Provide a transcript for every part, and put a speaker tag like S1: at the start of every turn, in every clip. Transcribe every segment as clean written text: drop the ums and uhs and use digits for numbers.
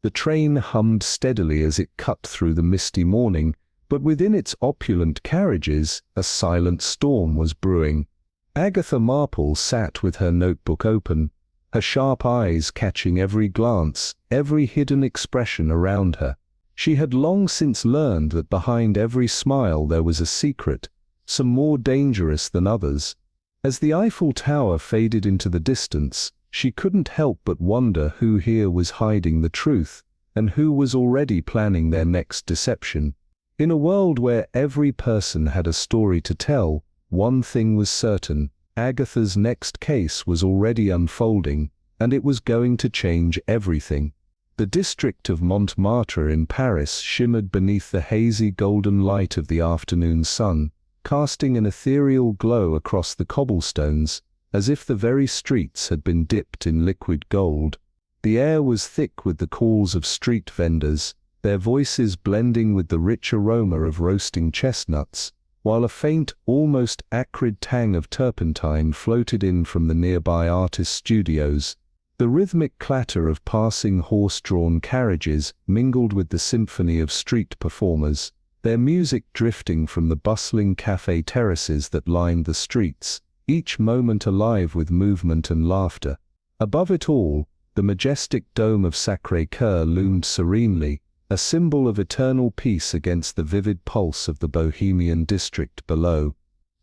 S1: The train hummed steadily as it cut through the misty morning, but within its opulent carriages, a silent storm was brewing. Agatha Marple sat with her notebook open, her sharp eyes catching every glance, every hidden expression around her. She had long since learned that behind every smile there was a secret, some more dangerous than others. As the Eiffel Tower faded into the distance, she couldn't help but wonder who here was hiding the truth, and who was already planning their next deception. In a world where every person had a story to tell, one thing was certain: Agatha's next case was already unfolding, and it was going to change everything. The district of Montmartre in Paris shimmered beneath the hazy golden light of the afternoon sun, casting an ethereal glow across the cobblestones, as if the very streets had been dipped in liquid gold. The air was thick with the calls of street vendors, their voices blending with the rich aroma of roasting chestnuts, while a faint, almost acrid tang of turpentine floated in from the nearby artist studios. The rhythmic clatter of passing horse-drawn carriages mingled with the symphony of street performers, their music drifting from the bustling café terraces that lined the streets, each moment alive with movement and laughter. Above it all, the majestic dome of Sacré-Cœur loomed serenely, a symbol of eternal peace against the vivid pulse of the Bohemian district below.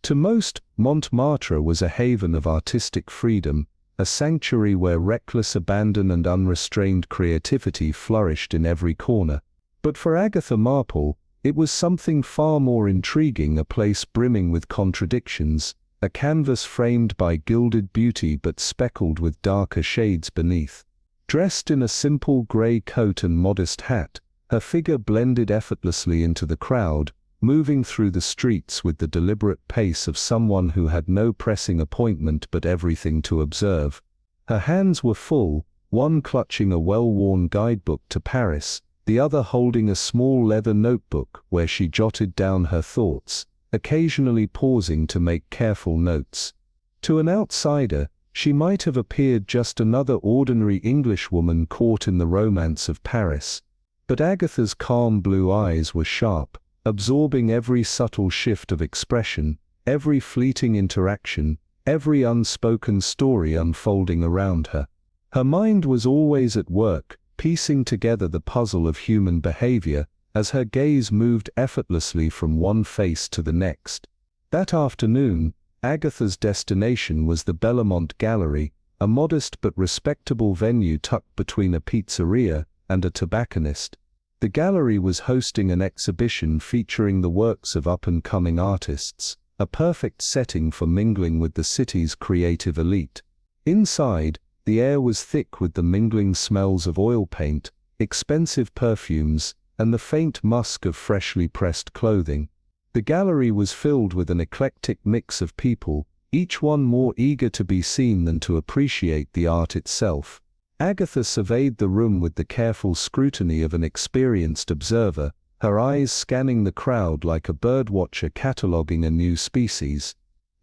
S1: To most, Montmartre was a haven of artistic freedom, a sanctuary where reckless abandon and unrestrained creativity flourished in every corner. But for Agatha Marple, it was something far more intriguing, a place brimming with contradictions, a canvas framed by gilded beauty but speckled with darker shades beneath. Dressed in a simple grey coat and modest hat, her figure blended effortlessly into the crowd, moving through the streets with the deliberate pace of someone who had no pressing appointment but everything to observe. Her hands were full, one clutching a well-worn guidebook to Paris, the other holding a small leather notebook where she jotted down her thoughts, occasionally pausing to make careful notes. To an outsider, she might have appeared just another ordinary Englishwoman caught in the romance of Paris. But Agatha's calm blue eyes were sharp, absorbing every subtle shift of expression, every fleeting interaction, every unspoken story unfolding around her. Her mind was always at work, piecing together the puzzle of human behavior, as her gaze moved effortlessly from one face to the next. That afternoon, Agatha's destination was the Bellamont Gallery, a modest but respectable venue tucked between a pizzeria and a tobacconist. The gallery was hosting an exhibition featuring the works of up-and-coming artists, a perfect setting for mingling with the city's creative elite. Inside, the air was thick with the mingling smells of oil paint, expensive perfumes, and the faint musk of freshly pressed clothing. The gallery was filled with an eclectic mix of people, each one more eager to be seen than to appreciate the art itself. Agatha surveyed the room with the careful scrutiny of an experienced observer, her eyes scanning the crowd like a birdwatcher cataloguing a new species.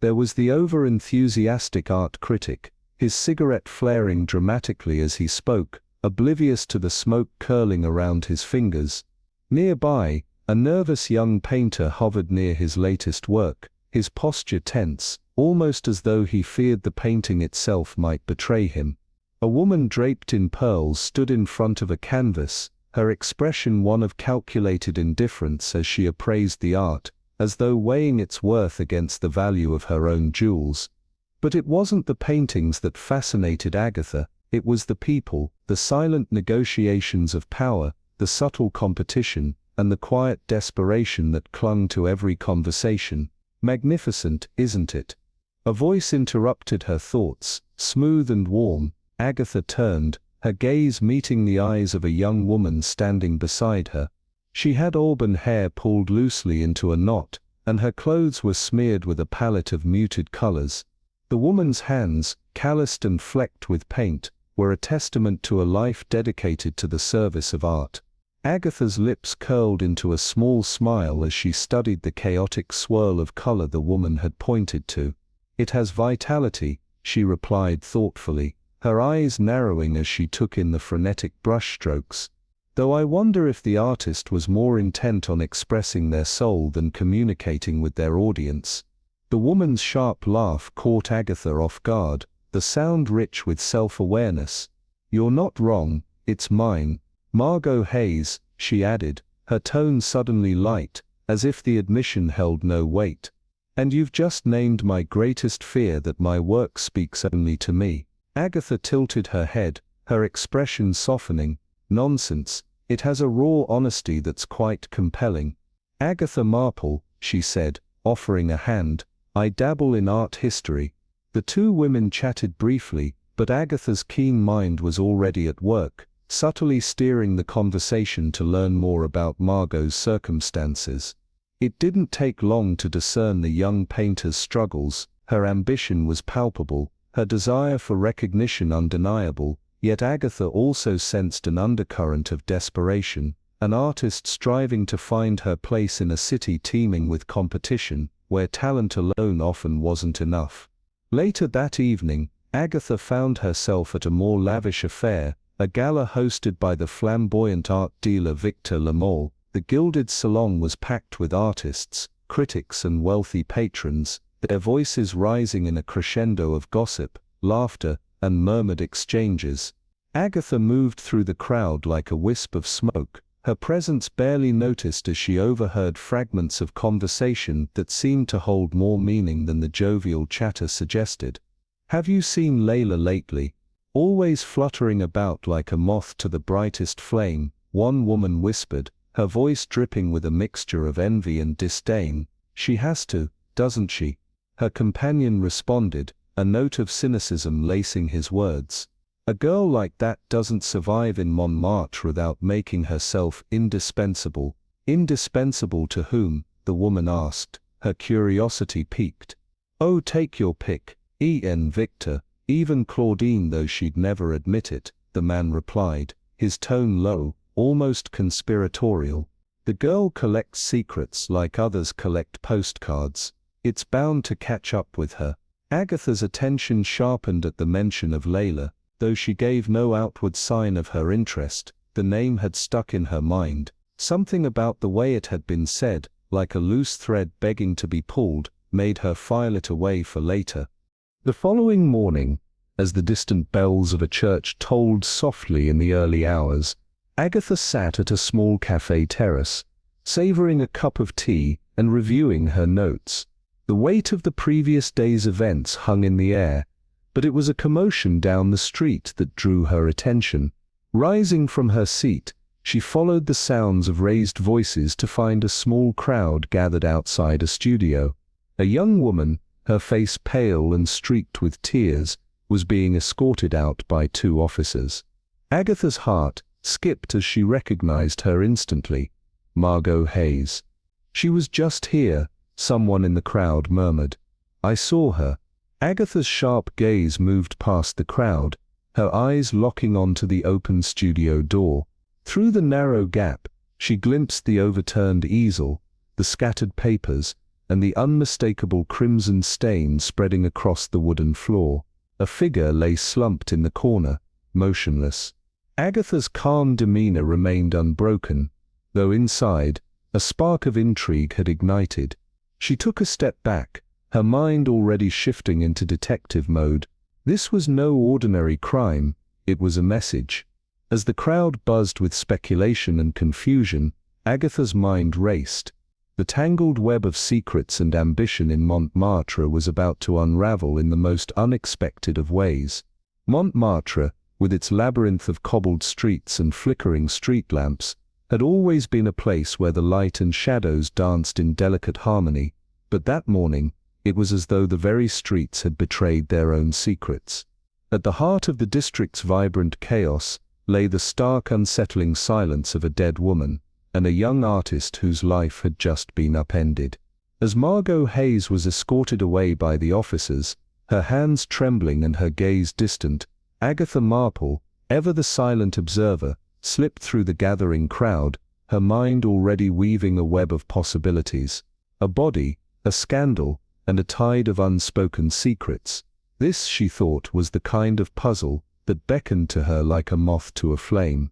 S1: There was the over-enthusiastic art critic, his cigarette flaring dramatically as he spoke, oblivious to the smoke curling around his fingers. Nearby, a nervous young painter hovered near his latest work, his posture tense, almost as though he feared the painting itself might betray him. A woman draped in pearls stood in front of a canvas, her expression one of calculated indifference as she appraised the art, as though weighing its worth against the value of her own jewels. But it wasn't the paintings that fascinated Agatha, it was the people, the silent negotiations of power, the subtle competition, and the quiet desperation that clung to every conversation. Magnificent, isn't it? A voice interrupted her thoughts, smooth and warm. Agatha turned, her gaze meeting the eyes of a young woman standing beside her. She had auburn hair pulled loosely into a knot, and her clothes were smeared with a palette of muted colors. The woman's hands, calloused and flecked with paint, were a testament to a life dedicated to the service of art. Agatha's lips curled into a small smile as she studied the chaotic swirl of color the woman had pointed to. "It has vitality," she replied thoughtfully, her eyes narrowing as she took in the frenetic brushstrokes. though I wonder if the artist was more intent on expressing their soul than communicating with their audience. The woman's sharp laugh caught Agatha off guard, the sound rich with self-awareness. "You're not wrong, it's mine, Margot Hayes," she added, her tone suddenly light, as if the admission held no weight. "And you've just named my greatest fear, that my work speaks only to me." Agatha tilted her head, her expression softening. "Nonsense, it has a raw honesty that's quite compelling." "Agatha Marple," she said, offering a hand, "I dabble in art history." The two women chatted briefly, but Agatha's keen mind was already at work, subtly steering the conversation to learn more about Margot's circumstances. It didn't take long to discern the young painter's struggles. Her ambition was palpable, her desire for recognition undeniable, yet Agatha also sensed an undercurrent of desperation, an artist striving to find her place in a city teeming with competition, where talent alone often wasn't enough. Later that evening, Agatha found herself at a more lavish affair, a gala hosted by the flamboyant art dealer Victor Lamole. The gilded salon was packed with artists, critics and wealthy patrons, their voices rising in a crescendo of gossip, laughter, and murmured exchanges. Agatha moved through the crowd like a wisp of smoke, her presence barely noticed as she overheard fragments of conversation that seemed to hold more meaning than the jovial chatter suggested. "Have you seen Layla lately? Always fluttering about like a moth to the brightest flame," one woman whispered, her voice dripping with a mixture of envy and disdain. "She has to, doesn't she?" Her companion responded, a note of cynicism lacing his words. "A girl like that doesn't survive in Montmartre without making herself indispensable." "Indispensable to whom?" the woman asked, her curiosity piqued. "Oh, take your pick, Victor, even Claudine, though she'd never admit it," the man replied, his tone low, almost conspiratorial. "The girl collects secrets like others collect postcards. It's bound to catch up with her." Agatha's attention sharpened at the mention of Layla. Though she gave no outward sign of her interest, the name had stuck in her mind. Something about the way it had been said, like a loose thread begging to be pulled, made her file it away for later. The following morning, as the distant bells of a church tolled softly in the early hours, Agatha sat at a small cafe terrace, savoring a cup of tea and reviewing her notes. The weight of the previous day's events hung in the air, but it was a commotion down the street that drew her attention. Rising from her seat, she followed the sounds of raised voices to find a small crowd gathered outside a studio. A young woman, her face pale and streaked with tears, was being escorted out by two officers. Agatha's heart skipped as she recognized her instantly. Margot Hayes. "She was just here," someone in the crowd murmured. "I saw her." Agatha's sharp gaze moved past the crowd, her eyes locking onto the open studio door. Through the narrow gap, she glimpsed the overturned easel, the scattered papers, and the unmistakable crimson stain spreading across the wooden floor. A figure lay slumped in the corner, motionless. Agatha's calm demeanor remained unbroken, though inside, a spark of intrigue had ignited. She took a step back, her mind already shifting into detective mode. This was no ordinary crime, it was a message. As the crowd buzzed with speculation and confusion, Agatha's mind raced. The tangled web of secrets and ambition in Montmartre was about to unravel in the most unexpected of ways. Montmartre, with its labyrinth of cobbled streets and flickering street lamps, had always been a place where the light and shadows danced in delicate harmony, but that morning, it was as though the very streets had betrayed their own secrets. At the heart of the district's vibrant chaos lay the stark, unsettling silence of a dead woman, and a young artist whose life had just been upended. As Margot Hayes was escorted away by the officers, her hands trembling and her gaze distant, Agatha Marple, ever the silent observer, slipped through the gathering crowd, her mind already weaving a web of possibilities. A body, a scandal, and a tide of unspoken secrets. This, she thought, was the kind of puzzle that beckoned to her like a moth to a flame.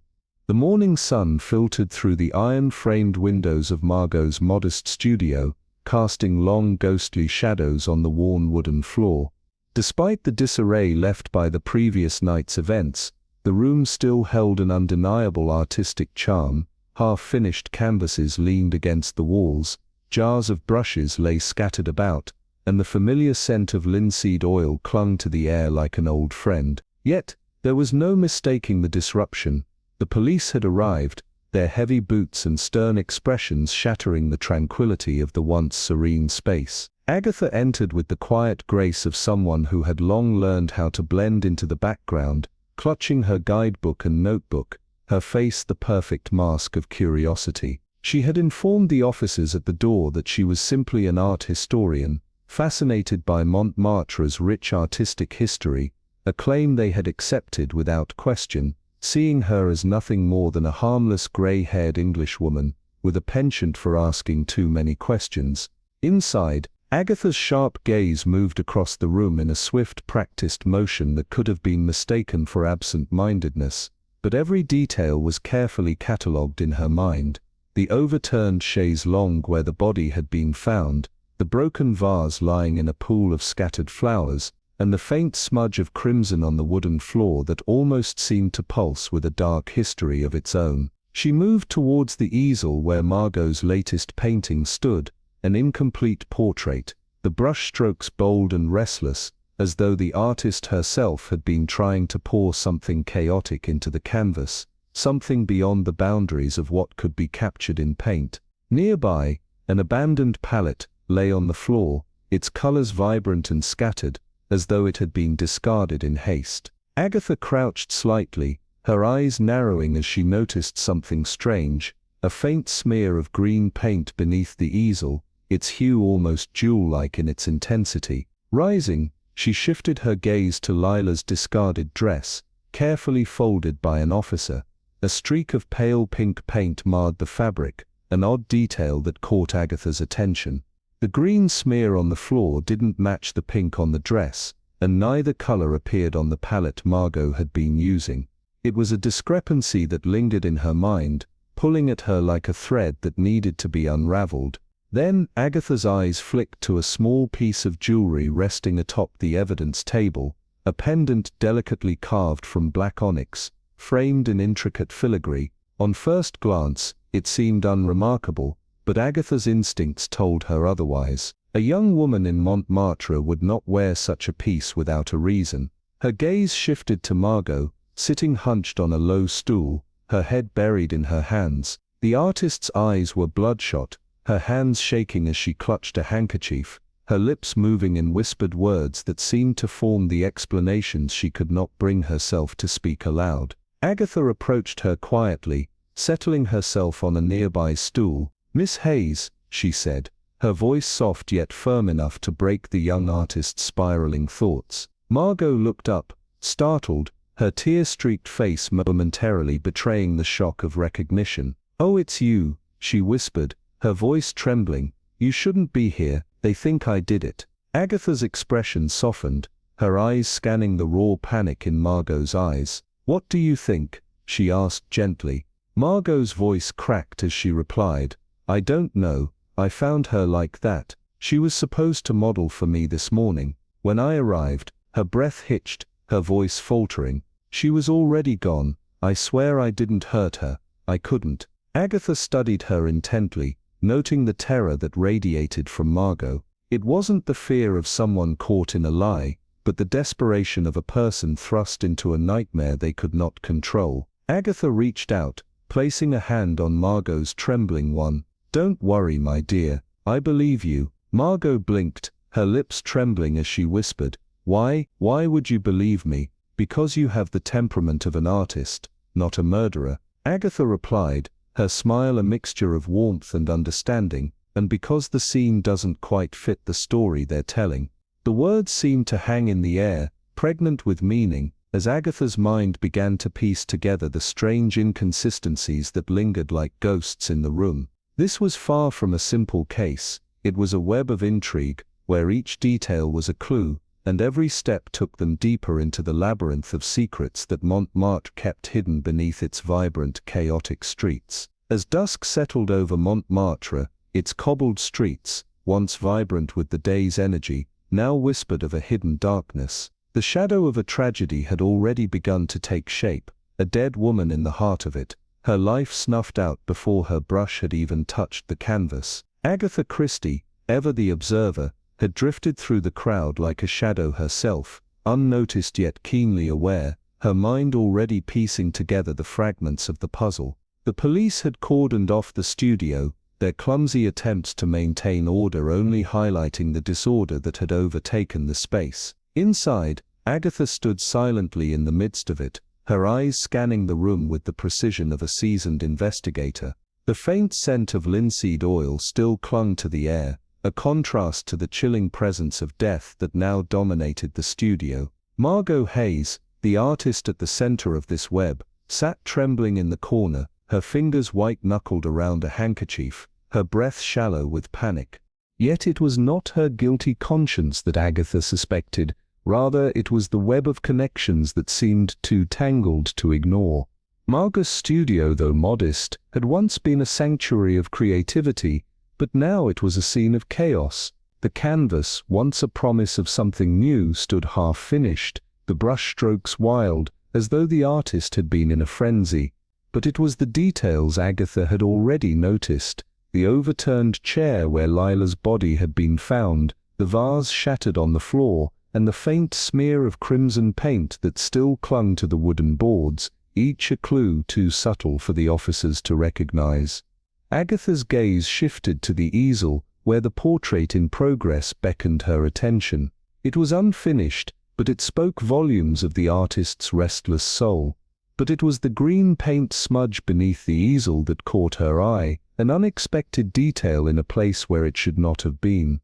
S1: The morning sun filtered through the iron-framed windows of Margot's modest studio, casting long ghostly shadows on the worn wooden floor. Despite the disarray left by the previous night's events, the room still held an undeniable artistic charm. Half-finished canvases leaned against the walls, jars of brushes lay scattered about, and the familiar scent of linseed oil clung to the air like an old friend. Yet, there was no mistaking the disruption. The police had arrived, their heavy boots and stern expressions shattering the tranquility of the once serene space. Agatha entered with the quiet grace of someone who had long learned how to blend into the background, clutching her guidebook and notebook, her face the perfect mask of curiosity. She had informed the officers at the door that she was simply an art historian, fascinated by Montmartre's rich artistic history, a claim they had accepted without question, seeing her as nothing more than a harmless grey-haired Englishwoman, with a penchant for asking too many questions. Inside, Agatha's sharp gaze moved across the room in a swift, practiced motion that could have been mistaken for absent-mindedness, but every detail was carefully catalogued in her mind. The overturned chaise longue where the body had been found, the broken vase lying in a pool of scattered flowers, and the faint smudge of crimson on the wooden floor that almost seemed to pulse with a dark history of its own. She moved towards the easel where Margot's latest painting stood, an incomplete portrait, the brushstrokes bold and restless, as though the artist herself had been trying to pour something chaotic into the canvas, something beyond the boundaries of what could be captured in paint. Nearby, an abandoned palette lay on the floor, its colors vibrant and scattered, as though it had been discarded in haste. Agatha crouched slightly, her eyes narrowing as she noticed something strange, a faint smear of green paint beneath the easel, its hue almost jewel-like in its intensity. Rising, she shifted her gaze to Lila's discarded dress, carefully folded by an officer. A streak of pale pink paint marred the fabric, an odd detail that caught Agatha's attention. The green smear on the floor didn't match the pink on the dress, and neither color appeared on the palette Margot had been using. It was a discrepancy that lingered in her mind, pulling at her like a thread that needed to be unraveled. Then Agatha's eyes flicked to a small piece of jewelry resting atop the evidence table, a pendant delicately carved from black onyx, framed in intricate filigree. On first glance, it seemed unremarkable, but Agatha's instincts told her otherwise. A young woman in Montmartre would not wear such a piece without a reason. Her gaze shifted to Margot, sitting hunched on a low stool, her head buried in her hands. The artist's eyes were bloodshot, her hands shaking as she clutched a handkerchief, her lips moving in whispered words that seemed to form the explanations she could not bring herself to speak aloud. Agatha approached her quietly, settling herself on a nearby stool. "Miss Hayes," she said, her voice soft yet firm enough to break the young artist's spiraling thoughts. Margot looked up, startled, her tear-streaked face momentarily betraying the shock of recognition. "Oh, it's you," she whispered, her voice trembling. "You shouldn't be here, they think I did it." Agatha's expression softened, her eyes scanning the raw panic in Margot's eyes. "What do you think?" she asked gently. Margot's voice cracked as she replied, "I don't know, I found her like that. She was supposed to model for me this morning. When I arrived," her breath hitched, her voice faltering, "she was already gone. I swear I didn't hurt her, I couldn't." Agatha studied her intently, noting the terror that radiated from Margot. It wasn't the fear of someone caught in a lie, but the desperation of a person thrust into a nightmare they could not control. Agatha reached out, placing a hand on Margot's trembling one. "Don't worry, my dear, I believe you." Margot blinked, her lips trembling as she whispered, Why would you believe me? Because you have the temperament of an artist, not a murderer." Agatha replied, her smile a mixture of warmth and understanding, "and because the scene doesn't quite fit the story they're telling." The words seemed to hang in the air, pregnant with meaning, as Agatha's mind began to piece together the strange inconsistencies that lingered like ghosts in the room. This was far from a simple case, it was a web of intrigue, where each detail was a clue, and every step took them deeper into the labyrinth of secrets that Montmartre kept hidden beneath its vibrant, chaotic streets. As dusk settled over Montmartre, its cobbled streets, once vibrant with the day's energy, now whispered of a hidden darkness. The shadow of a tragedy had already begun to take shape, a dead woman in the heart of it, her life snuffed out before her brush had even touched the canvas. Agatha Christie, ever the observer, had drifted through the crowd like a shadow herself, unnoticed yet keenly aware, her mind already piecing together the fragments of the puzzle. The police had cordoned off the studio, their clumsy attempts to maintain order only highlighting the disorder that had overtaken the space. Inside, Agatha stood silently in the midst of it, her eyes scanning the room with the precision of a seasoned investigator. The faint scent of linseed oil still clung to the air, a contrast to the chilling presence of death that now dominated the studio. Margot Hayes, the artist at the center of this web, sat trembling in the corner, her fingers white-knuckled around a handkerchief, her breath shallow with panic. Yet it was not her guilty conscience that Agatha suspected, rather it was the web of connections that seemed too tangled to ignore. Margot's studio, though modest, had once been a sanctuary of creativity, but now it was a scene of chaos. The canvas, once a promise of something new, stood half-finished, the brushstrokes wild, as though the artist had been in a frenzy. But it was the details Agatha had already noticed, the overturned chair where Lila's body had been found, the vase shattered on the floor, and the faint smear of crimson paint that still clung to the wooden boards, each a clue too subtle for the officers to recognize. Agatha's gaze shifted to the easel, where the portrait in progress beckoned her attention. It was unfinished, but it spoke volumes of the artist's restless soul. But it was the green paint smudge beneath the easel that caught her eye, an unexpected detail in a place where it should not have been.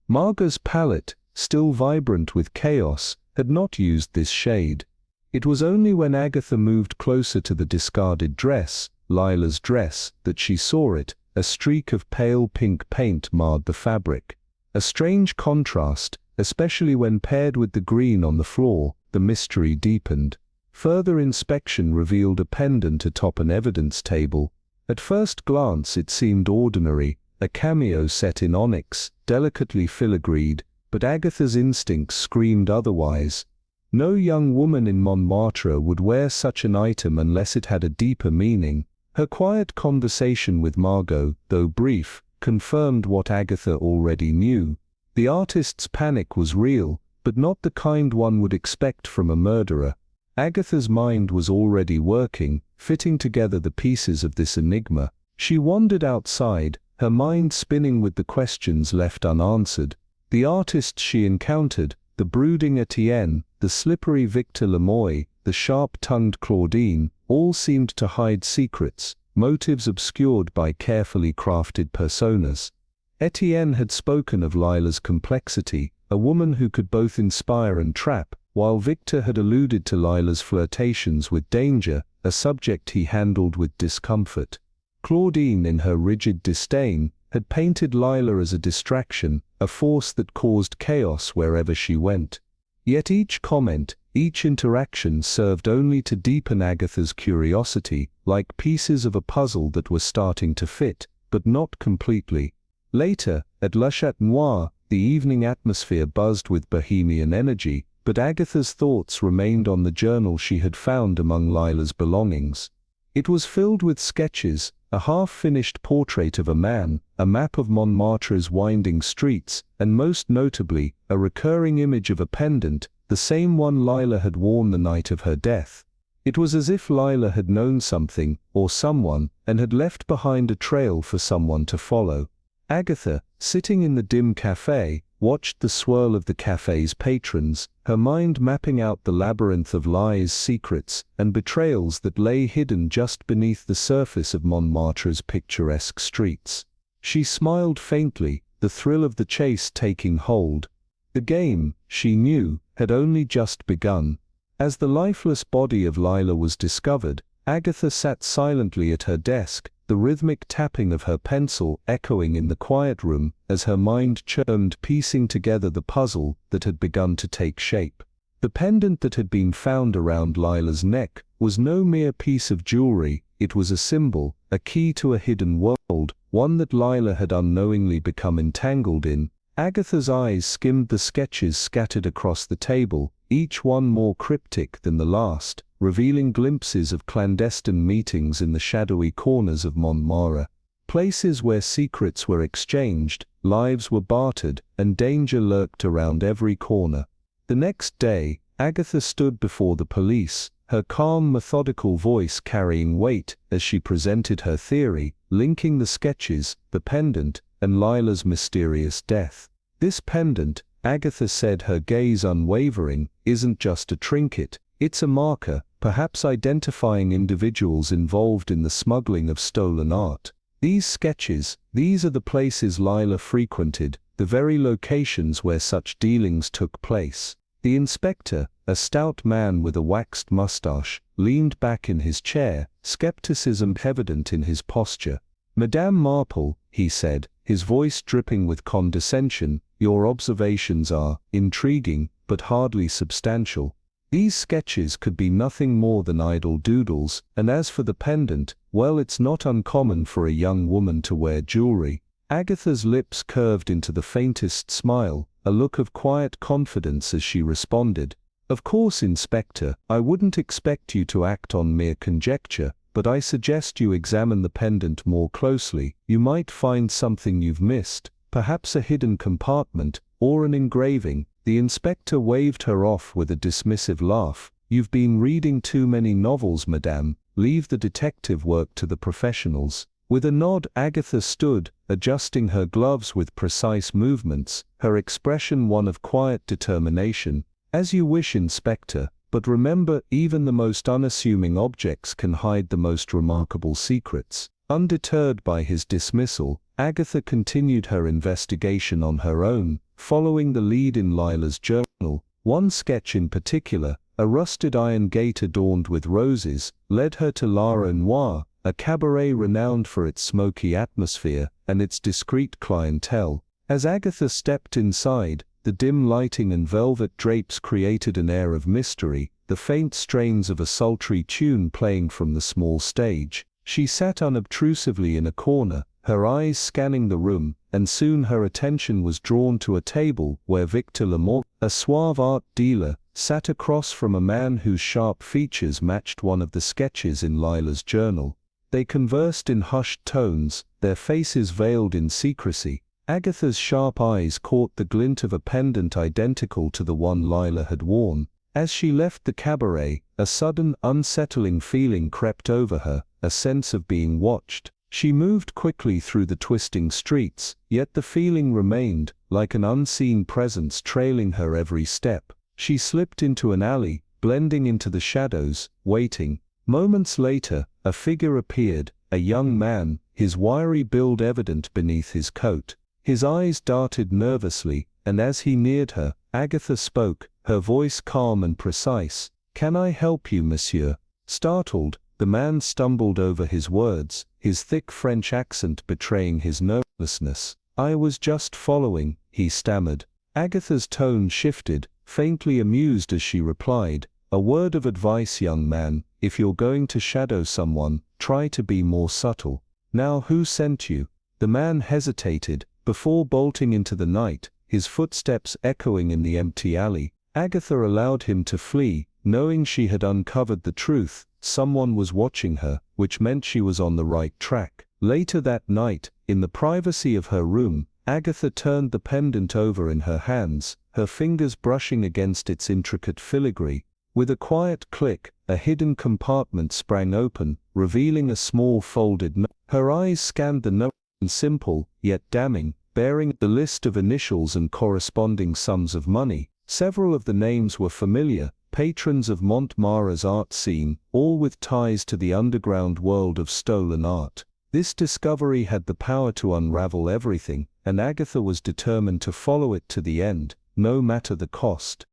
S1: Margot's palette, still vibrant with chaos, had not used this shade. It was only when Agatha moved closer to the discarded dress, Lila's dress, that she saw it. A streak of pale pink paint marred the fabric. A strange contrast, especially when paired with the green on the floor. The mystery deepened. Further inspection revealed a pendant atop an evidence table. At first glance it seemed ordinary, a cameo set in onyx, delicately filigreed, but Agatha's instincts screamed otherwise. No young woman in Montmartre would wear such an item unless it had a deeper meaning. Her quiet conversation with Margot, though brief, confirmed what Agatha already knew. The artist's panic was real, but not the kind one would expect from a murderer. Agatha's mind was already working, fitting together the pieces of this enigma. She wandered outside, her mind spinning with the questions left unanswered. The artists she encountered, the brooding Etienne, the slippery Victor Lemoy, the sharp-tongued Claudine, all seemed to hide secrets, motives obscured by carefully crafted personas. Etienne had spoken of Lila's complexity, a woman who could both inspire and trap, while Victor had alluded to Lila's flirtations with danger, a subject he handled with discomfort. Claudine, in her rigid disdain, had painted Lila as a distraction, a force that caused chaos wherever she went. Yet each comment, each interaction served only to deepen Agatha's curiosity, like pieces of a puzzle that were starting to fit, but not completely. Later, at Le Chat Noir, the evening atmosphere buzzed with bohemian energy, but Agatha's thoughts remained on the journal she had found among Lila's belongings. It was filled with sketches, a half-finished portrait of a man, a map of Montmartre's winding streets, and most notably, a recurring image of a pendant, the same one Lila had worn the night of her death. It was as if Lila had known something, or someone, and had left behind a trail for someone to follow. Agatha, sitting in the dim café, watched the swirl of the café's patrons, her mind mapping out the labyrinth of lies, secrets, and betrayals that lay hidden just beneath the surface of Montmartre's picturesque streets. She smiled faintly, the thrill of the chase taking hold. The game, she knew, had only just begun. As the lifeless body of Lila was discovered, Agatha sat silently at her desk, the rhythmic tapping of her pencil echoing in the quiet room as her mind churned, piecing together the puzzle that had begun to take shape. The pendant that had been found around Lila's neck was no mere piece of jewelry, it was a symbol, a key to a hidden world, one that Lila had unknowingly become entangled in. Agatha's eyes skimmed the sketches scattered across the table, each one more cryptic than the last, revealing glimpses of clandestine meetings in the shadowy corners of Montmartre, places where secrets were exchanged, lives were bartered, and danger lurked around every corner. The next day, Agatha stood before the police, her calm, methodical voice carrying weight as she presented her theory, linking the sketches, the pendant, and Lila's mysterious death. This pendant, Agatha said, her gaze unwavering, isn't just a trinket, it's a marker, perhaps identifying individuals involved in the smuggling of stolen art. These sketches, these are the places Lila frequented, the very locations where such dealings took place. The inspector, a stout man with a waxed mustache, leaned back in his chair, skepticism evident in his posture. "Madame Marple," he said, his voice dripping with condescension, "your observations are intriguing, but hardly substantial. These sketches could be nothing more than idle doodles, and as for the pendant, well, it's not uncommon for a young woman to wear jewelry." Agatha's lips curved into the faintest smile, a look of quiet confidence as she responded, "Of course, Inspector, I wouldn't expect you to act on mere conjecture, but I suggest you examine the pendant more closely. You might find something you've missed, perhaps a hidden compartment, or an engraving." The inspector waved her off with a dismissive laugh. "You've been reading too many novels, madame. Leave the detective work to the professionals." With a nod, Agatha stood, adjusting her gloves with precise movements, her expression one of quiet determination. "As you wish, Inspector, but remember, even the most unassuming objects can hide the most remarkable secrets." Undeterred by his dismissal, Agatha continued her investigation on her own, following the lead in Lila's journal. One sketch in particular, a rusted iron gate adorned with roses, led her to La Noire, a cabaret renowned for its smoky atmosphere and its discreet clientele. As Agatha stepped inside, the dim lighting and velvet drapes created an air of mystery, the faint strains of a sultry tune playing from the small stage. She sat unobtrusively in a corner, her eyes scanning the room, and soon her attention was drawn to a table where Victor Lamont, a suave art dealer, sat across from a man whose sharp features matched one of the sketches in Lila's journal. They conversed in hushed tones, their faces veiled in secrecy. Agatha's sharp eyes caught the glint of a pendant identical to the one Lila had worn. As she left the cabaret, a sudden, unsettling feeling crept over her, a sense of being watched. She moved quickly through the twisting streets, yet the feeling remained, like an unseen presence trailing her every step. She slipped into an alley, blending into the shadows, waiting. Moments later, a figure appeared, a young man, his wiry build evident beneath his coat. His eyes darted nervously, and as he neared her, Agatha spoke, her voice calm and precise. "Can I help you, monsieur?" Startled, the man stumbled over his words, his thick French accent betraying his nervousness. "I was just following," he stammered. Agatha's tone shifted, faintly amused as she replied, "A word of advice, young man, if you're going to shadow someone, try to be more subtle. Now, who sent you?" The man hesitated, before bolting into the night, his footsteps echoing in the empty alley. Agatha allowed him to flee, knowing she had uncovered the truth. Someone was watching her, which meant she was on the right track. Later that night, in the privacy of her room, Agatha turned the pendant over in her hands, her fingers brushing against its intricate filigree. With a quiet click, a hidden compartment sprang open, revealing a small folded note. Her eyes scanned the note, simple, yet damning, bearing the list of initials and corresponding sums of money. Several of the names were familiar, patrons of Montmartre's art scene, all with ties to the underground world of stolen art. This discovery had the power to unravel everything, and Agatha was determined to follow it to the end, no matter the cost.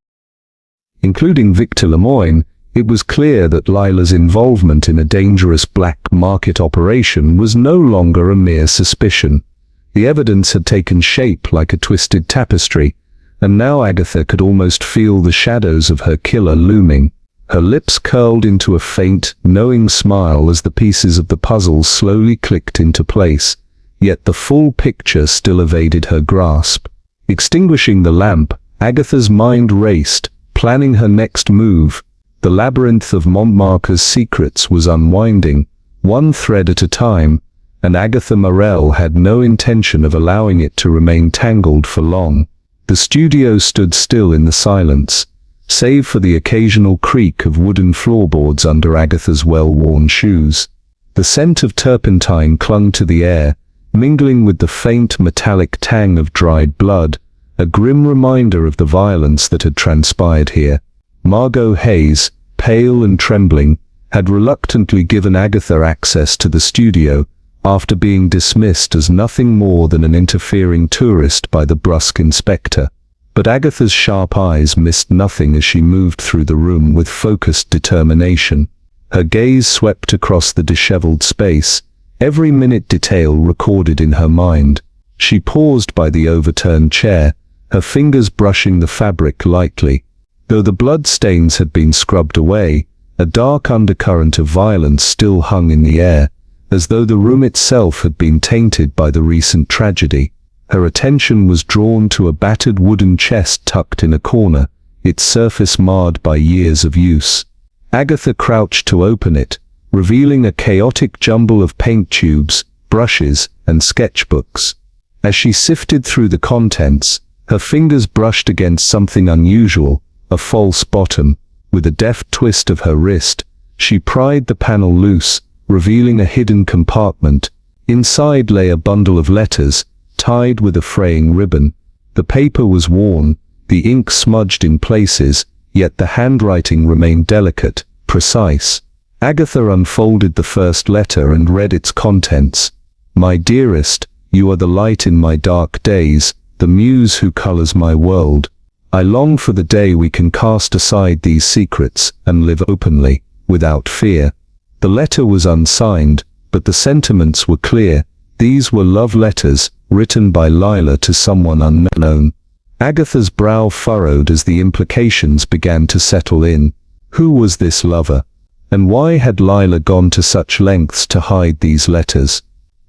S1: Including Victor Lemoyne, It was clear that Lila's involvement in a dangerous black market operation was no longer a mere suspicion. The evidence had taken shape like a twisted tapestry, and now Agatha could almost feel the shadows of her killer looming. Her lips curled into a faint, knowing smile as the pieces of the puzzle slowly clicked into place, yet the full picture still evaded her grasp. Extinguishing the lamp, Agatha's mind raced, planning her next move. The labyrinth of Montmartre's secrets was unwinding, one thread at a time, and Agatha Marple had no intention of allowing it to remain tangled for long. The studio stood still in the silence, save for the occasional creak of wooden floorboards under Agatha's well-worn shoes. The scent of turpentine clung to the air, mingling with the faint metallic tang of dried blood, a grim reminder of the violence that had transpired here. Margot Hayes, pale and trembling, had reluctantly given Agatha access to the studio, after being dismissed as nothing more than an interfering tourist by the brusque inspector. But Agatha's sharp eyes missed nothing as she moved through the room with focused determination. Her gaze swept across the disheveled space, every minute detail recorded in her mind. She paused by the overturned chair, her fingers brushing the fabric lightly. Though the blood stains had been scrubbed away, a dark undercurrent of violence still hung in the air, as though the room itself had been tainted by the recent tragedy. Her attention was drawn to a battered wooden chest tucked in a corner, its surface marred by years of use. Agatha crouched to open it, revealing a chaotic jumble of paint tubes, brushes, and sketchbooks. As she sifted through the contents, her fingers brushed against something unusual, a false bottom. With a deft twist of her wrist, she pried the panel loose, revealing a hidden compartment. Inside lay a bundle of letters, tied with a fraying ribbon. The paper was worn, the ink smudged in places, yet the handwriting remained delicate, precise. Agatha unfolded the first letter and read its contents. "My dearest, you are the light in my dark days, the muse who colors my world. I long for the day we can cast aside these secrets and live openly, without fear." The letter was unsigned, but the sentiments were clear. These were love letters, written by Lila to someone unknown. Agatha's brow furrowed as the implications began to settle in. Who was this lover? And why had Lila gone to such lengths to hide these letters?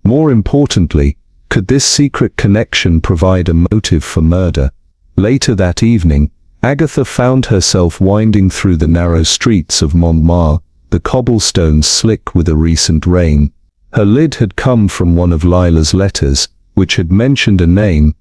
S1: More importantly, could this secret connection provide a motive for murder? Later that evening, Agatha found herself winding through the narrow streets of Montmartre, the cobblestones slick with a recent rain. Her lid had come from one of Lila's letters, which had mentioned a name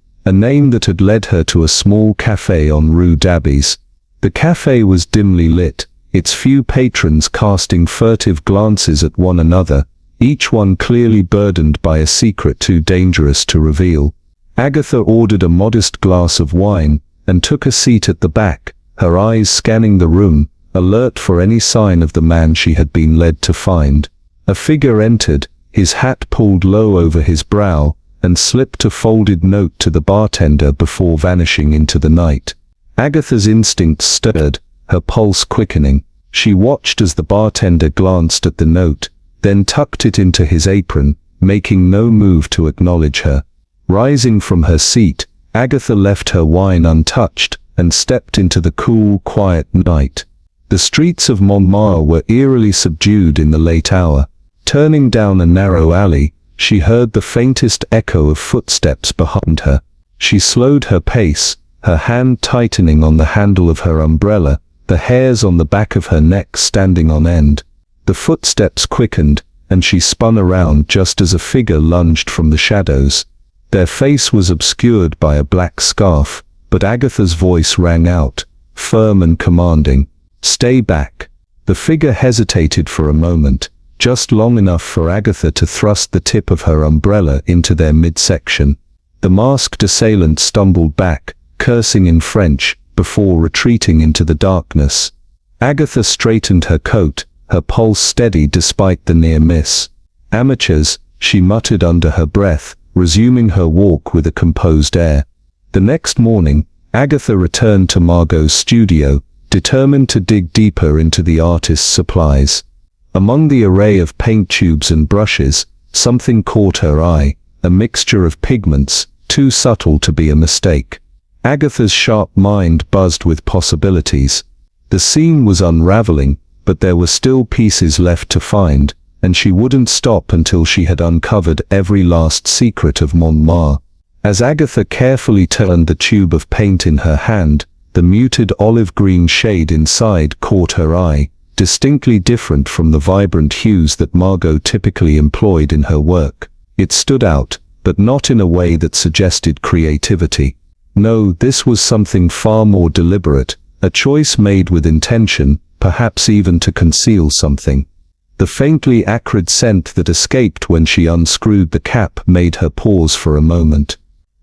S1: that had led her to a small cafe on Rue d'Abbes. The cafe was dimly lit, its few patrons casting furtive glances at one another, each one clearly burdened by a secret too dangerous to reveal. Agatha ordered a modest glass of wine, and took a seat at the back, her eyes scanning the room, alert for any sign of the man she had been led to find. A figure entered, his hat pulled low over his brow, and slipped a folded note to the bartender before vanishing into the night. Agatha's instincts stirred, her pulse quickening. She watched as the bartender glanced at the note, then tucked it into his apron, making no move to acknowledge her. Rising from her seat, Agatha left her wine untouched, and stepped into the cool, quiet night. The streets of Montmartre were eerily subdued in the late hour. Turning down a narrow alley, she heard the faintest echo of footsteps behind her. She slowed her pace, her hand tightening on the handle of her umbrella, the hairs on the back of her neck standing on end. The footsteps quickened, and she spun around just as a figure lunged from the shadows. Their face was obscured by a black scarf, but Agatha's voice rang out, firm and commanding. "Stay back." The figure hesitated for a moment, just long enough for Agatha to thrust the tip of her umbrella into their midsection. The masked assailant stumbled back, cursing in French, before retreating into the darkness. Agatha straightened her coat, her pulse steady despite the near miss. "Amateurs," she muttered under her breath, resuming her walk with a composed air. The next morning, Agatha returned to Margot's studio, determined to dig deeper into the artist's supplies. Among the array of paint tubes and brushes, something caught her eye, a mixture of pigments, too subtle to be a mistake. Agatha's sharp mind buzzed with possibilities. The scene was unraveling, but there were still pieces left to find, and she wouldn't stop until she had uncovered every last secret of Montmartre. As Agatha carefully turned the tube of paint in her hand, the muted olive-green shade inside caught her eye, distinctly different from the vibrant hues that Margot typically employed in her work. It stood out, but not in a way that suggested creativity. No, this was something far more deliberate, a choice made with intention, perhaps even to conceal something. The faintly acrid scent that escaped when she unscrewed the cap made her pause for a moment.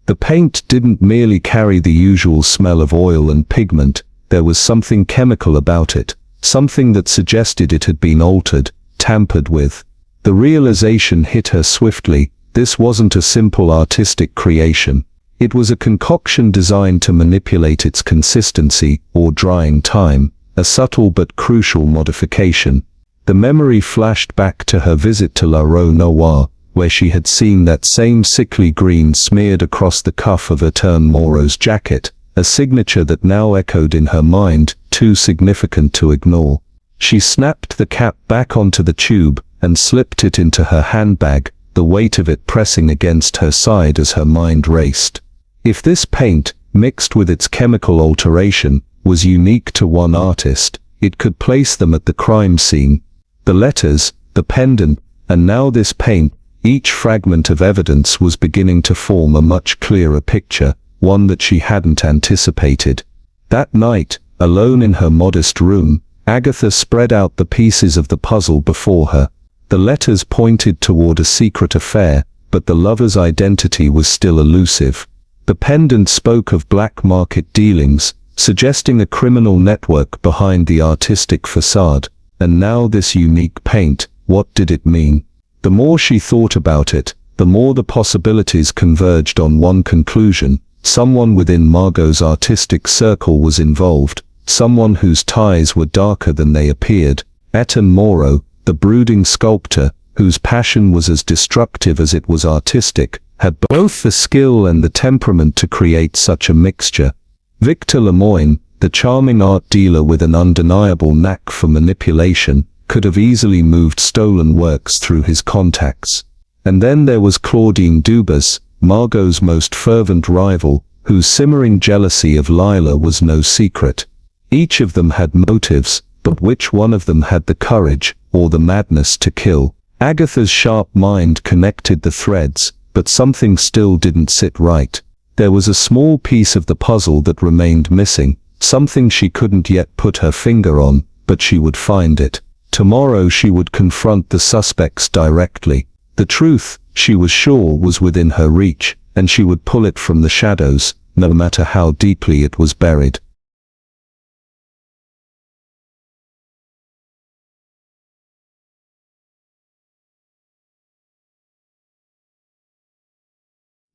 S1: The paint didn't merely carry the usual smell of oil and pigment, there was something chemical about it, something that suggested it had been altered, tampered with. The realization hit her swiftly, this wasn't a simple artistic creation. It was a concoction designed to manipulate its consistency, or drying time, a subtle but crucial modification. The memory flashed back to her visit to La Roue Noire, where she had seen that same sickly green smeared across the cuff of Etienne Moreau's jacket, a signature that now echoed in her mind, too significant to ignore. She snapped the cap back onto the tube and slipped it into her handbag, the weight of it pressing against her side as her mind raced. If this paint, mixed with its chemical alteration, was unique to one artist, it could place them at the crime scene. The letters, the pendant, and now this paint, each fragment of evidence was beginning to form a much clearer picture, one that she hadn't anticipated. That night, alone in her modest room, Agatha spread out the pieces of the puzzle before her. The letters pointed toward a secret affair, but the lover's identity was still elusive. The pendant spoke of black market dealings, suggesting a criminal network behind the artistic facade. And now this unique paint, what did it mean? The more she thought about it, the more the possibilities converged on one conclusion. Someone within Margot's artistic circle was involved, someone whose ties were darker than they appeared. Etienne Moreau, the brooding sculptor, whose passion was as destructive as it was artistic, had both the skill and the temperament to create such a mixture. Victor Lemoyne, the charming art dealer with an undeniable knack for manipulation, could have easily moved stolen works through his contacts. And then there was Claudine Dubas, Margot's most fervent rival, whose simmering jealousy of Lila was no secret. Each of them had motives, but which one of them had the courage, or the madness to kill? Agatha's sharp mind connected the threads, but something still didn't sit right. There was a small piece of the puzzle that remained missing, something she couldn't yet put her finger on, but she would find it. Tomorrow she would confront the suspects directly. The truth, she was sure, was within her reach, and she would pull it from the shadows, no matter how deeply it was buried.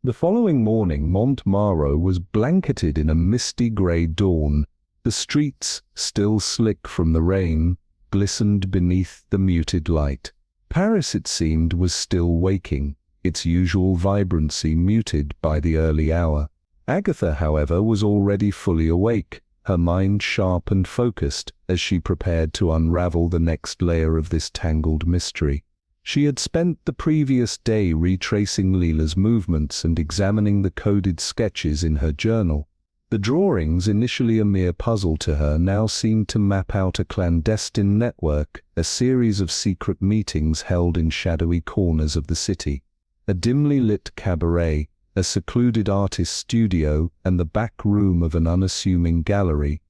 S1: The following morning Montmartre was blanketed in a misty grey dawn. The streets, still slick from the rain, glistened beneath the muted light. Paris, it seemed, was still waking, its usual vibrancy muted by the early hour. Agatha, however, was already fully awake, her mind sharp and focused, as she prepared to unravel the next layer of this tangled mystery. She had spent the previous day retracing Lila's movements and examining the coded sketches in her journal. The drawings, initially a mere puzzle to her, now seemed to map out a clandestine network, a series of secret meetings held in shadowy corners of the city. A dimly lit cabaret, a secluded artist's studio, and the back room of an unassuming gallery.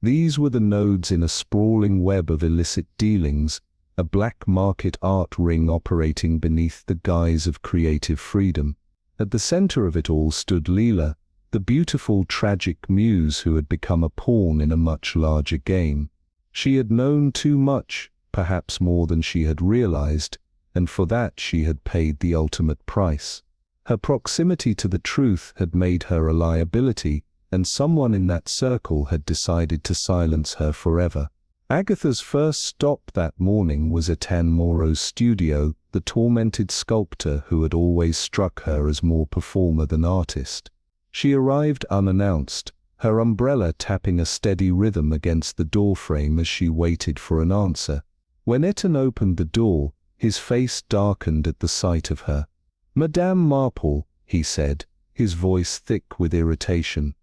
S1: These were the nodes in a sprawling web of illicit dealings, a black market art ring operating beneath the guise of creative freedom. At the center of it all stood Lila, the beautiful tragic muse who had become a pawn in a much larger game. She had known too much, perhaps more than she had realized, and for that she had paid the ultimate price. Her proximity to the truth had made her a liability, and someone in that circle had decided to silence her forever. Agatha's first stop that morning was Etienne Moreau's studio, the tormented sculptor who had always struck her as more performer than artist. She arrived unannounced, her umbrella tapping a steady rhythm against the doorframe as she waited for an answer. When Etienne opened the door, his face darkened at the sight of her. "Madame Marple," he said, his voice thick with irritation.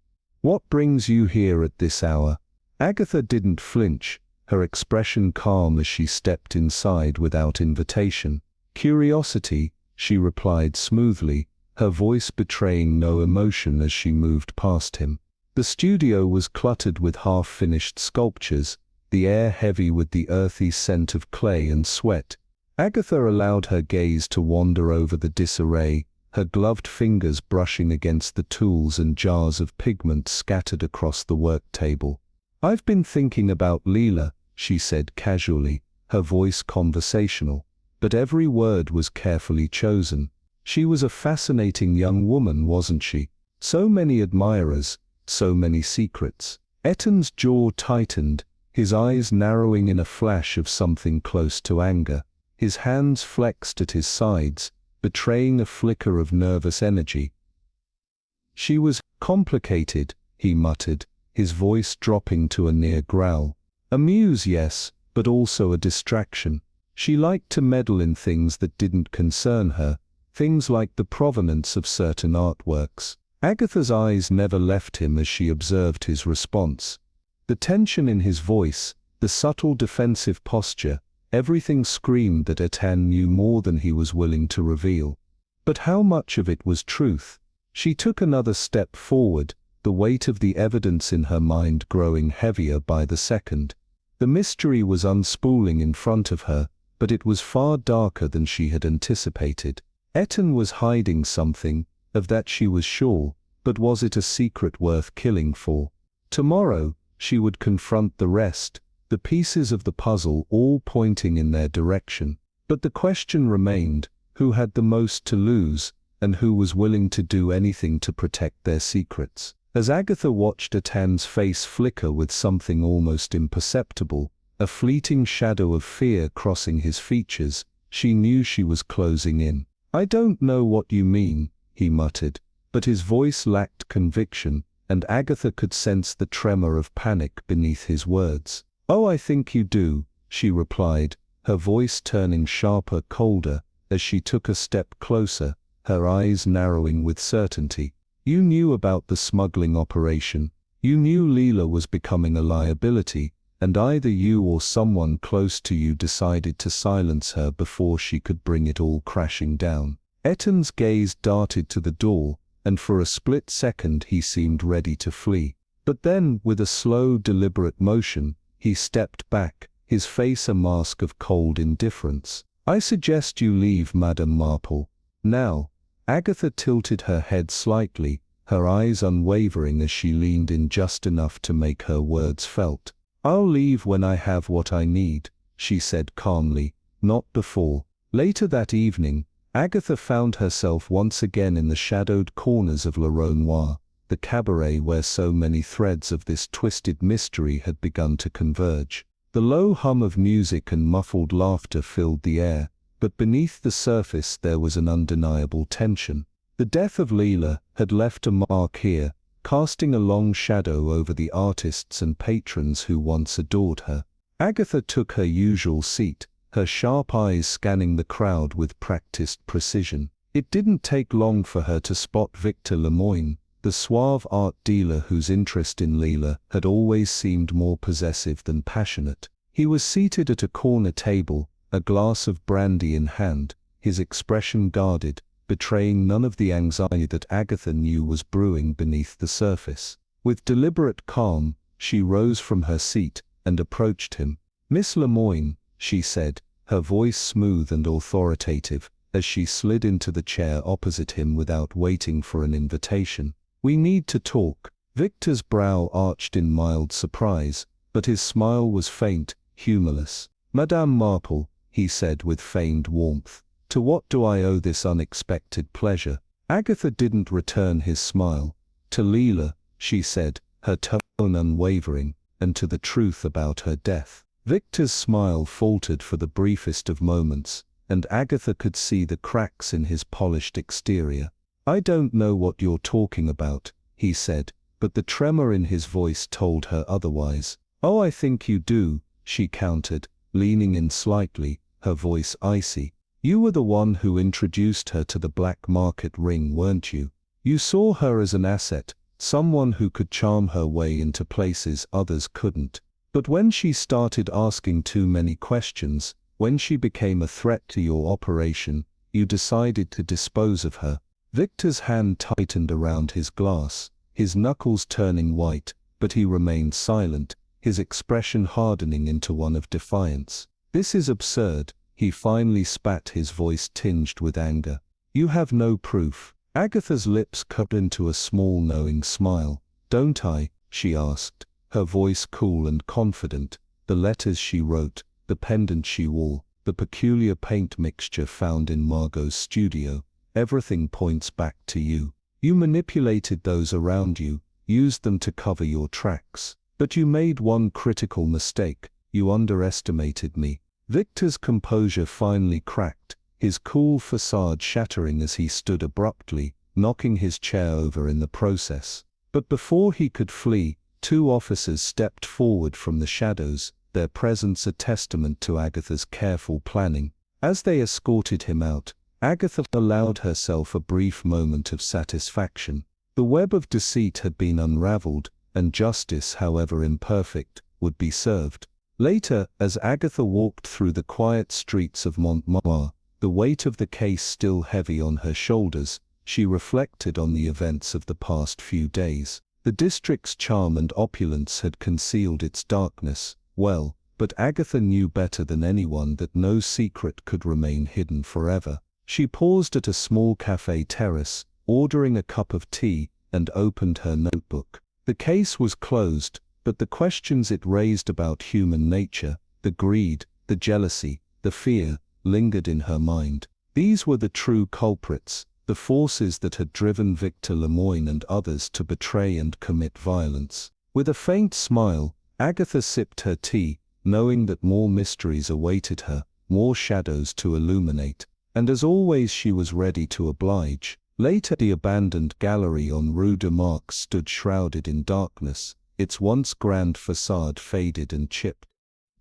S1: "What brings you here at this hour?" Agatha didn't flinch, her expression calm as she stepped inside without invitation. "Curiosity," she replied smoothly, her voice betraying no emotion as she moved past him. The studio was cluttered with half-finished sculptures, the air heavy with the earthy scent of clay and sweat. Agatha allowed her gaze to wander over the disarray, her gloved fingers brushing against the tools and jars of pigment scattered across the work table. "I've been thinking about Leila," she said casually, her voice conversational, but every word was carefully chosen. She was a fascinating young woman, wasn't she? So many admirers, so many secrets. Etienne's jaw tightened, his eyes narrowing in a flash of something close to anger. His hands flexed at his sides, betraying a flicker of nervous energy. "She was complicated," he muttered, his voice dropping to a near growl. "A muse, yes, but also a distraction. She liked to meddle in things that didn't concern her, things like the provenance of certain artworks." Agatha's eyes never left him as she observed his response. The tension in his voice, the subtle defensive posture, everything screamed that Etienne knew more than he was willing to reveal. But how much of it was truth? She took another step forward, the weight of the evidence in her mind growing heavier by the second. The mystery was unspooling in front of her, but it was far darker than she had anticipated. Etienne was hiding something, of that she was sure, but was it a secret worth killing for? Tomorrow, she would confront the rest, the pieces of the puzzle all pointing in their direction. But the question remained, who had the most to lose, and who was willing to do anything to protect their secrets? As Agatha watched Etienne's face flicker with something almost imperceptible, a fleeting shadow of fear crossing his features, she knew she was closing in. "I don't know what you mean," he muttered, but his voice lacked conviction, and Agatha could sense the tremor of panic beneath his words. "Oh, I think you do," she replied, her voice turning sharper, colder, as she took a step closer, her eyes narrowing with certainty. "You knew about the smuggling operation. You knew Leila was becoming a liability, and either you or someone close to you decided to silence her before she could bring it all crashing down." Etienne's gaze darted to the door, and for a split second he seemed ready to flee. But then, with a slow, deliberate motion, he stepped back, his face a mask of cold indifference. "I suggest you leave, Madame Marple. Now." Agatha tilted her head slightly, her eyes unwavering as she leaned in just enough to make her words felt. "I'll leave when I have what I need," she said calmly, "not before." Later that evening, Agatha found herself once again in the shadowed corners of Le Renoir, the cabaret where so many threads of this twisted mystery had begun to converge. The low hum of music and muffled laughter filled the air, but beneath the surface there was an undeniable tension. The death of Leila had left a mark here, casting a long shadow over the artists and patrons who once adored her. Agatha took her usual seat, her sharp eyes scanning the crowd with practiced precision. It didn't take long for her to spot Victor Lemoyne, the suave art dealer whose interest in Leila had always seemed more possessive than passionate. He was seated at a corner table, a glass of brandy in hand, his expression guarded, betraying none of the anxiety that Agatha knew was brewing beneath the surface. With deliberate calm, she rose from her seat and approached him. "Miss Lemoyne," she said, her voice smooth and authoritative, as she slid into the chair opposite him without waiting for an invitation. "We need to talk." Victor's brow arched in mild surprise, but his smile was faint, humorless. "Madame Marple," he said with feigned warmth, "to what do I owe this unexpected pleasure?" Agatha didn't return his smile. "To Leila," she said, her tone unwavering, and to the truth about her death. Victor's smile faltered for the briefest of moments, and Agatha could see the cracks in his polished exterior. "I don't know what you're talking about," he said, but the tremor in his voice told her otherwise. "Oh, I think you do," she countered, leaning in slightly, her voice icy. "You were the one who introduced her to the black market ring, weren't you? You saw her as an asset, someone who could charm her way into places others couldn't. But when she started asking too many questions, when she became a threat to your operation, you decided to dispose of her." Victor's hand tightened around his glass, his knuckles turning white, but he remained silent, his expression hardening into one of defiance. "This is absurd," he finally spat, his voice tinged with anger. "You have no proof." Agatha's lips curved into a small knowing smile. "Don't I?" she asked, her voice cool and confident. "The letters she wrote, the pendant she wore, the peculiar paint mixture found in Margot's studio, everything points back to you. You manipulated those around you, used them to cover your tracks. But you made one critical mistake: you underestimated me." Victor's composure finally cracked, his cool facade shattering as he stood abruptly, knocking his chair over in the process. But before he could flee, two officers stepped forward from the shadows, their presence a testament to Agatha's careful planning. As they escorted him out, Agatha allowed herself a brief moment of satisfaction. The web of deceit had been unraveled, and justice, however imperfect, would be served. Later, as Agatha walked through the quiet streets of Montmartre, the weight of the case still heavy on her shoulders, she reflected on the events of the past few days. The district's charm and opulence had concealed its darkness, well, but Agatha knew better than anyone that no secret could remain hidden forever. She paused at a small café terrace, ordering a cup of tea, and opened her notebook. The case was closed, but the questions it raised about human nature, the greed, the jealousy, the fear, lingered in her mind. These were the true culprits, the forces that had driven Victor Lemoyne and others to betray and commit violence. With a faint smile, Agatha sipped her tea, knowing that more mysteries awaited her, more shadows to illuminate, and as always she was ready to oblige. Later, the abandoned gallery on Rue de Marx stood shrouded in darkness, its once grand facade faded and chipped.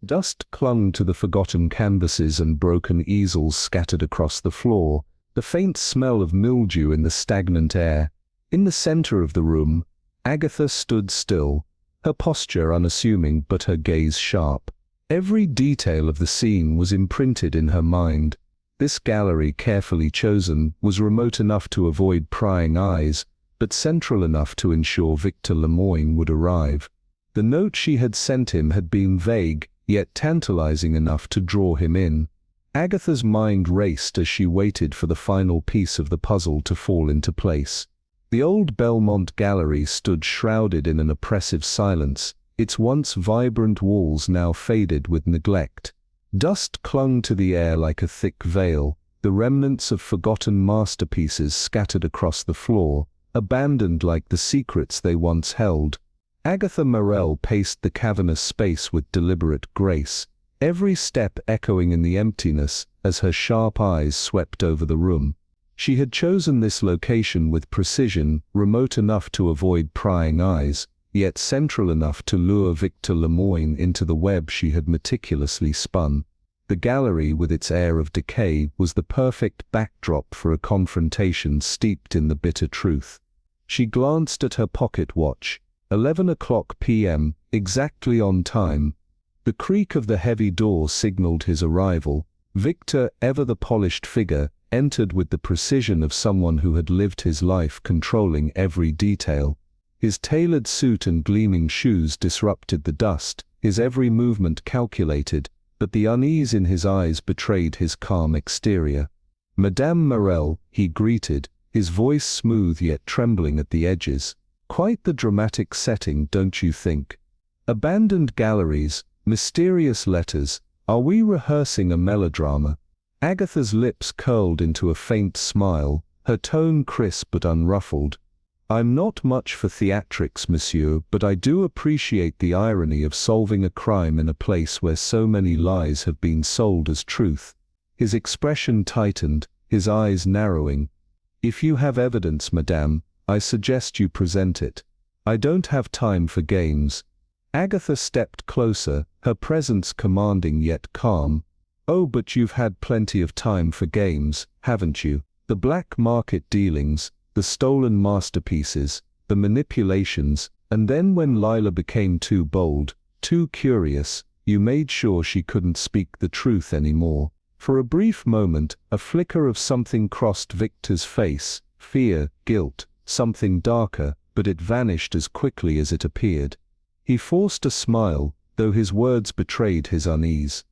S1: Dust clung to the forgotten canvases and broken easels scattered across the floor, the faint smell of mildew in the stagnant air. In the center of the room, Agatha stood still, her posture unassuming but her gaze sharp. Every detail of the scene was imprinted in her mind. This gallery, carefully chosen, was remote enough to avoid prying eyes, but central enough to ensure Victor Lemoyne would arrive. The note she had sent him had been vague, yet tantalizing enough to draw him in. Agatha's mind raced as she waited for the final piece of the puzzle to fall into place. The old Belmont Gallery stood shrouded in an oppressive silence, its once vibrant walls now faded with neglect. Dust clung to the air like a thick veil, the remnants of forgotten masterpieces scattered across the floor, abandoned like the secrets they once held. Agatha Marple paced the cavernous space with deliberate grace, every step echoing in the emptiness as her sharp eyes swept over the room. She had chosen this location with precision, remote enough to avoid prying eyes, yet central enough to lure Victor Lemoyne into the web she had meticulously spun. The gallery, with its air of decay, was the perfect backdrop for a confrontation steeped in the bitter truth. She glanced at her pocket watch. 11 p.m, exactly on time. The creak of the heavy door signaled his arrival. Victor, ever the polished figure, entered with the precision of someone who had lived his life controlling every detail. His tailored suit and gleaming shoes disrupted the dust, his every movement calculated, but the unease in his eyes betrayed his calm exterior. "Madame Marple," he greeted, his voice smooth yet trembling at the edges. "Quite the dramatic setting, don't you think? Abandoned galleries, mysterious letters. Are we rehearsing a melodrama?" Agatha's lips curled into a faint smile, her tone crisp but unruffled. I'm not much for theatrics, monsieur, but I do appreciate the irony of solving a crime in a place where so many lies have been sold as truth. His expression tightened, his eyes narrowing. If you have evidence, madame, I suggest you present it. I don't have time for games. Agatha stepped closer, her presence commanding yet calm. Oh, but you've had plenty of time for games, haven't you? The black market dealings, the stolen masterpieces, the manipulations, and then when Lila became too bold, too curious, you made sure she couldn't speak the truth anymore. For a brief moment, a flicker of something crossed Victor's face, fear, guilt, something darker, but it vanished as quickly as it appeared. He forced a smile, though his words betrayed his unease.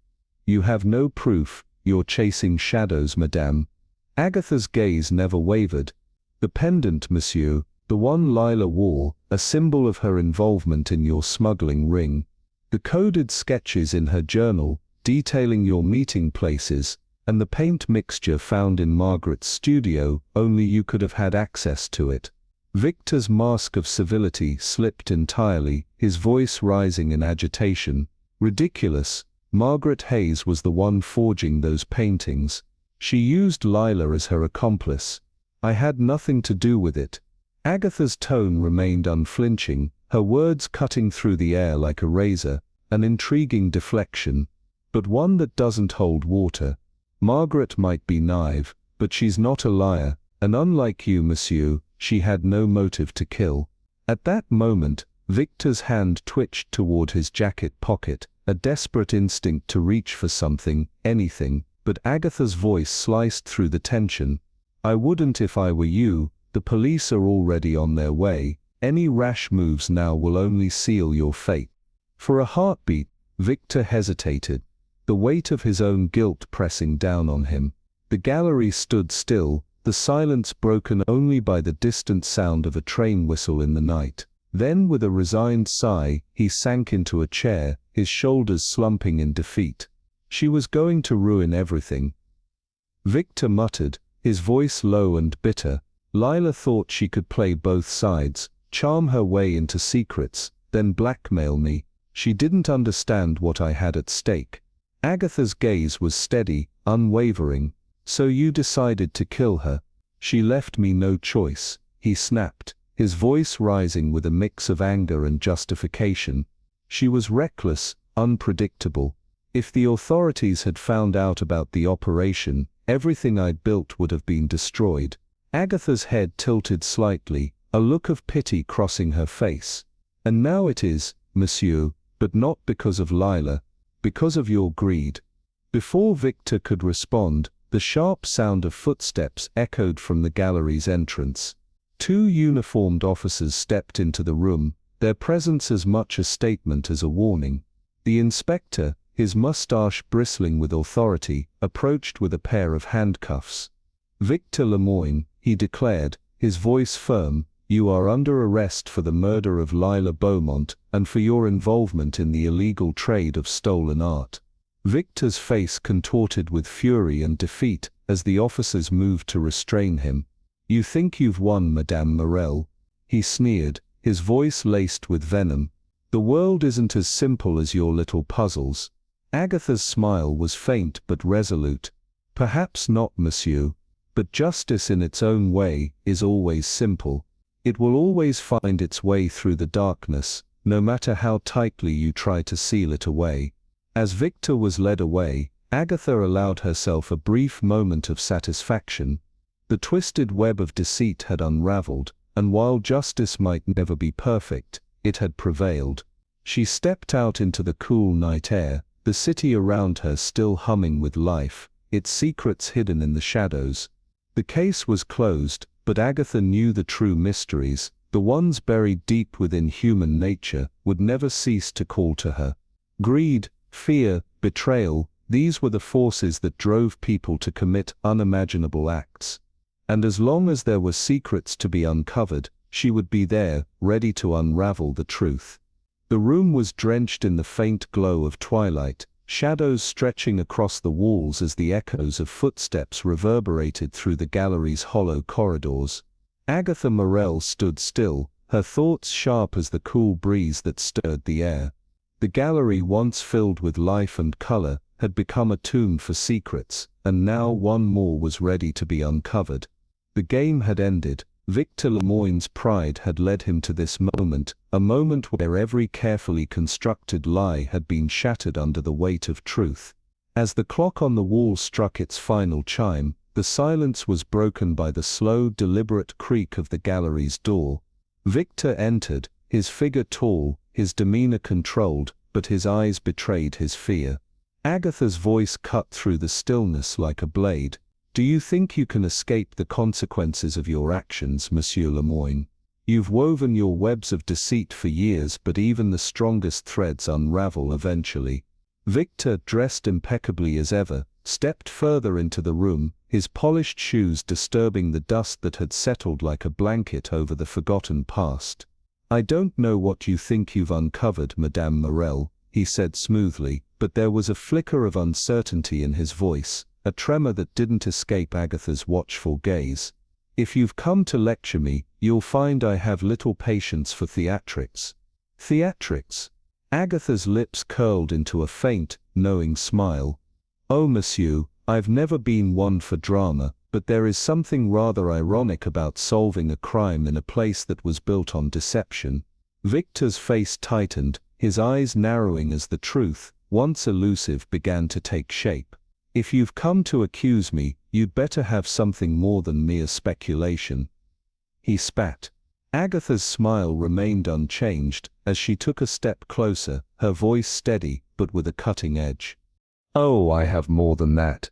S1: You have no proof, you're chasing shadows, madame. Agatha's gaze never wavered. The pendant, monsieur, the one Lila wore, a symbol of her involvement in your smuggling ring. The coded sketches in her journal, detailing your meeting places, and the paint mixture found in Margaret's studio, only you could have had access to it. Victor's mask of civility slipped entirely, his voice rising in agitation. Ridiculous. Margaret Hayes was the one forging those paintings. She used Lila as her accomplice. I had nothing to do with it. Agatha's tone remained unflinching, her words cutting through the air like a razor, an intriguing deflection, but one that doesn't hold water. Margaret might be naive, but she's not a liar, and unlike you, monsieur, she had no motive to kill. At that moment, Victor's hand twitched toward his jacket pocket, a desperate instinct to reach for something, anything, but Agatha's voice sliced through the tension. I wouldn't if I were you. The police are already on their way. Any rash moves now will only seal your fate. For a heartbeat, Victor hesitated, the weight of his own guilt pressing down on him. The gallery stood still, the silence broken only by the distant sound of a train whistle in the night. Then with a resigned sigh, he sank into a chair, his shoulders slumping in defeat. She was going to ruin everything. Victor muttered, his voice low and bitter. Lila thought she could play both sides, charm her way into secrets, then blackmail me. She didn't understand what I had at stake. Agatha's gaze was steady, unwavering. So you decided to kill her. She left me no choice, he snapped, his voice rising with a mix of anger and justification. She was reckless, unpredictable. If the authorities had found out about the operation, everything I'd built would have been destroyed. Agatha's head tilted slightly, a look of pity crossing her face. And now it is, monsieur, but not because of Lila, because of your greed. Before Victor could respond, the sharp sound of footsteps echoed from the gallery's entrance. Two uniformed officers stepped into the room, their presence as much a statement as a warning. The inspector, his mustache bristling with authority, approached with a pair of handcuffs. Victor Lemoyne, he declared, his voice firm, you are under arrest for the murder of Lila Beaumont and for your involvement in the illegal trade of stolen art. Victor's face contorted with fury and defeat as the officers moved to restrain him. You think you've won, Madame Morel? He sneered, his voice laced with venom. The world isn't as simple as your little puzzles. Agatha's smile was faint but resolute. Perhaps not, monsieur, but justice in its own way is always simple. It will always find its way through the darkness, no matter how tightly you try to seal it away. As Victor was led away, Agatha allowed herself a brief moment of satisfaction. The twisted web of deceit had unraveled, and while justice might never be perfect, it had prevailed. She stepped out into the cool night air, the city around her still humming with life, its secrets hidden in the shadows. The case was closed, but Agatha knew the true mysteries, the ones buried deep within human nature, would never cease to call to her. Greed, fear, betrayal, these were the forces that drove people to commit unimaginable acts. And as long as there were secrets to be uncovered, she would be there, ready to unravel the truth. The room was drenched in the faint glow of twilight, shadows stretching across the walls as the echoes of footsteps reverberated through the gallery's hollow corridors. Agatha Marple stood still, her thoughts sharp as the cool breeze that stirred the air. The gallery, once filled with life and color, had become a tomb for secrets, and now one more was ready to be uncovered. The game had ended. Victor Lemoyne's pride had led him to this moment, a moment where every carefully constructed lie had been shattered under the weight of truth. As the clock on the wall struck its final chime, the silence was broken by the slow, deliberate creak of the gallery's door. Victor entered, his figure tall, his demeanor controlled, but his eyes betrayed his fear. Agatha's voice cut through the stillness like a blade. "Do you think you can escape the consequences of your actions, Monsieur Lemoyne? You've woven your webs of deceit for years, but even the strongest threads unravel eventually." Victor, dressed impeccably as ever, stepped further into the room, his polished shoes disturbing the dust that had settled like a blanket over the forgotten past. "I don't know what you think you've uncovered, Madame Marple," he said smoothly, but there was a flicker of uncertainty in his voice, a tremor that didn't escape Agatha's watchful gaze. "If you've come to lecture me, you'll find I have little patience for theatrics." Theatrics? Agatha's lips curled into a faint, knowing smile. "Oh, monsieur, I've never been one for drama, but there is something rather ironic about solving a crime in a place that was built on deception." Victor's face tightened, his eyes narrowing as the truth, once elusive, began to take shape. "If you've come to accuse me, you'd better have something more than mere speculation." He spat. Agatha's smile remained unchanged as she took a step closer, her voice steady but with a cutting edge. "Oh, I have more than that.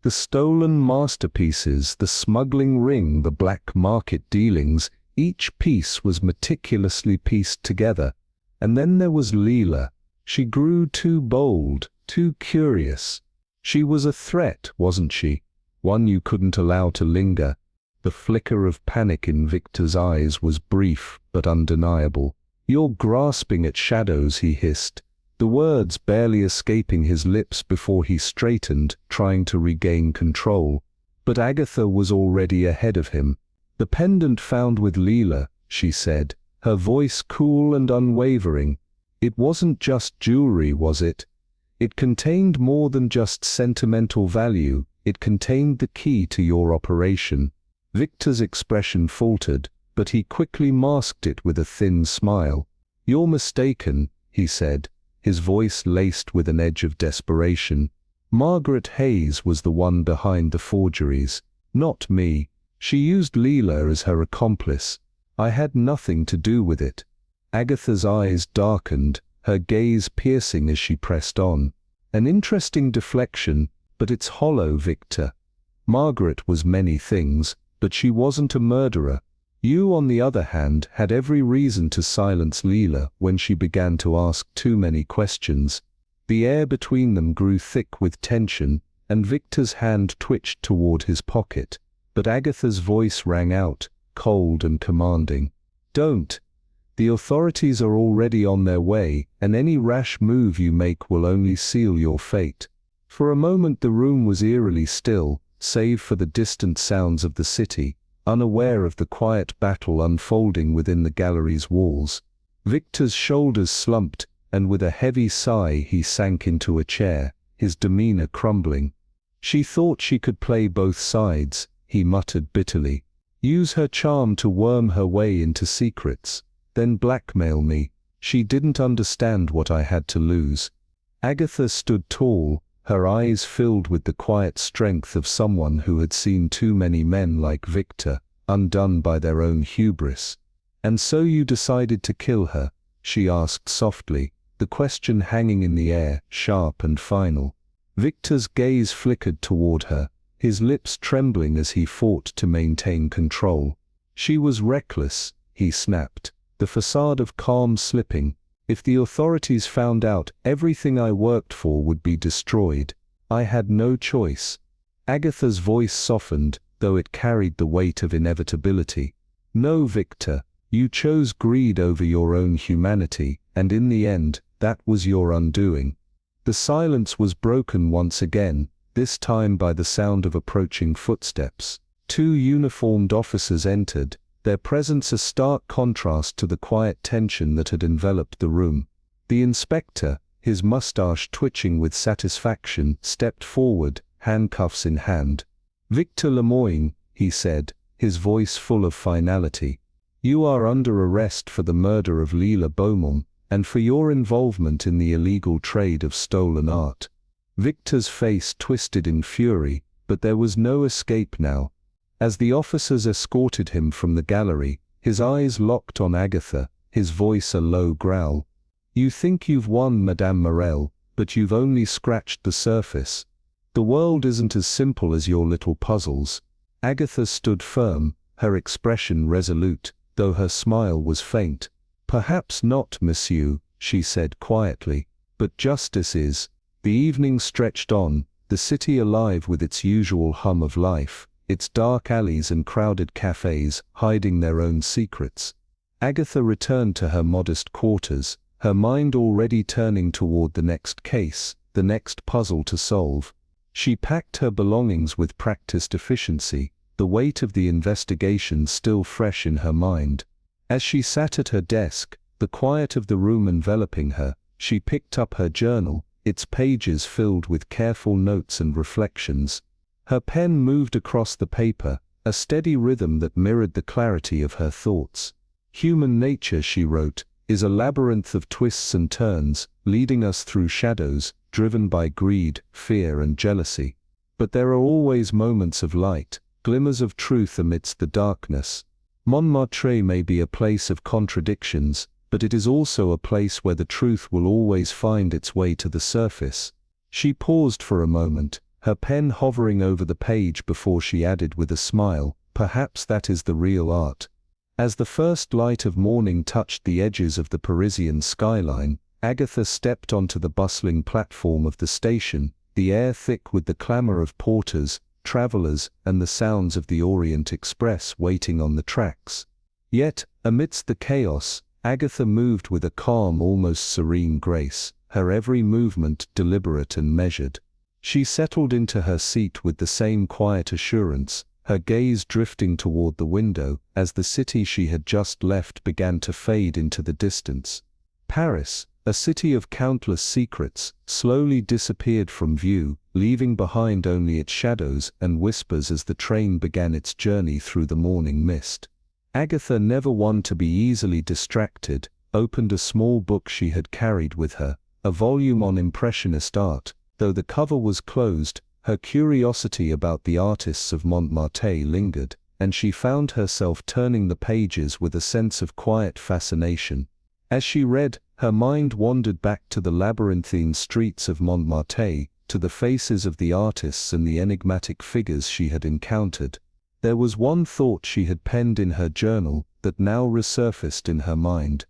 S1: The stolen masterpieces, the smuggling ring, the black market dealings, each piece was meticulously pieced together. And then there was Leela. She grew too bold, too curious. She was a threat, wasn't she? One you couldn't allow to linger." The flicker of panic in Victor's eyes was brief but undeniable. "You're grasping at shadows," he hissed, the words barely escaping his lips before he straightened, trying to regain control. But Agatha was already ahead of him. "The pendant found with Leela," she said, her voice cool and unwavering. "It wasn't just jewelry, was it? It contained more than just sentimental value. It contained the key to your operation." Victor's expression faltered, but he quickly masked it with a thin smile. "You're mistaken," he said, his voice laced with an edge of desperation. "Margaret Hayes was the one behind the forgeries, not me. She used Leela as her accomplice. I had nothing to do with it." Agatha's eyes darkened, her gaze piercing as she pressed on. "An interesting deflection, but it's hollow, Victor. Margaret was many things, but she wasn't a murderer. You, on the other hand, had every reason to silence Leela when she began to ask too many questions." The air between them grew thick with tension, and Victor's hand twitched toward his pocket. But Agatha's voice rang out, cold and commanding. "Don't. The authorities are already on their way, and any rash move you make will only seal your fate." For a moment the room was eerily still, save for the distant sounds of the city, unaware of the quiet battle unfolding within the gallery's walls. Victor's shoulders slumped, and with a heavy sigh he sank into a chair, his demeanor crumbling. "She thought she could play both sides," he muttered bitterly. "Use her charm to worm her way into secrets, then blackmail me. She didn't understand what I had to lose." Agatha stood tall, her eyes filled with the quiet strength of someone who had seen too many men like Victor, undone by their own hubris. "And so you decided to kill her?" she asked softly, the question hanging in the air, sharp and final. Victor's gaze flickered toward her, his lips trembling as he fought to maintain control. "She was reckless," he snapped, the facade of calm slipping. "If the authorities found out, everything I worked for would be destroyed. I had no choice." Agatha's voice softened, though it carried the weight of inevitability. "No, Victor, you chose greed over your own humanity, and in the end, that was your undoing." The silence was broken once again, this time by the sound of approaching footsteps. Two uniformed officers entered, their presence a stark contrast to the quiet tension that had enveloped the room. The inspector, his mustache twitching with satisfaction, stepped forward, handcuffs in hand. "Victor Lemoyne," he said, his voice full of finality. "You are under arrest for the murder of Lila Beaumont, and for your involvement in the illegal trade of stolen art." Victor's face twisted in fury, but there was no escape now. As the officers escorted him from the gallery, his eyes locked on Agatha, his voice a low growl. "You think you've won, Madame Morel, but you've only scratched the surface. The world isn't as simple as your little puzzles." Agatha stood firm, her expression resolute, though her smile was faint. "Perhaps not, monsieur," she said quietly, "but justice is." The evening stretched on, the city alive with its usual hum of life, its dark alleys and crowded cafes hiding their own secrets. Agatha returned to her modest quarters, her mind already turning toward the next case, the next puzzle to solve. She packed her belongings with practiced efficiency, the weight of the investigation still fresh in her mind. As she sat at her desk, the quiet of the room enveloping her, she picked up her journal, its pages filled with careful notes and reflections. Her pen moved across the paper, a steady rhythm that mirrored the clarity of her thoughts. "Human nature," she wrote, "is a labyrinth of twists and turns, leading us through shadows, driven by greed, fear and jealousy. But there are always moments of light, glimmers of truth amidst the darkness. Montmartre may be a place of contradictions, but it is also a place where the truth will always find its way to the surface." She paused for a moment, her pen hovering over the page before she added with a smile, "Perhaps that is the real art." As the first light of morning touched the edges of the Parisian skyline, Agatha stepped onto the bustling platform of the station, the air thick with the clamor of porters, travelers, and the sounds of the Orient Express waiting on the tracks. Yet, amidst the chaos, Agatha moved with a calm, almost serene grace, her every movement deliberate and measured. She settled into her seat with the same quiet assurance, her gaze drifting toward the window as the city she had just left began to fade into the distance. Paris, a city of countless secrets, slowly disappeared from view, leaving behind only its shadows and whispers as the train began its journey through the morning mist. Agatha, never one to be easily distracted, opened a small book she had carried with her, a volume on Impressionist art. Though the cover was closed, her curiosity about the artists of Montmartre lingered, and she found herself turning the pages with a sense of quiet fascination. As she read, her mind wandered back to the labyrinthine streets of Montmartre, to the faces of the artists and the enigmatic figures she had encountered. There was one thought she had penned in her journal that now resurfaced in her mind.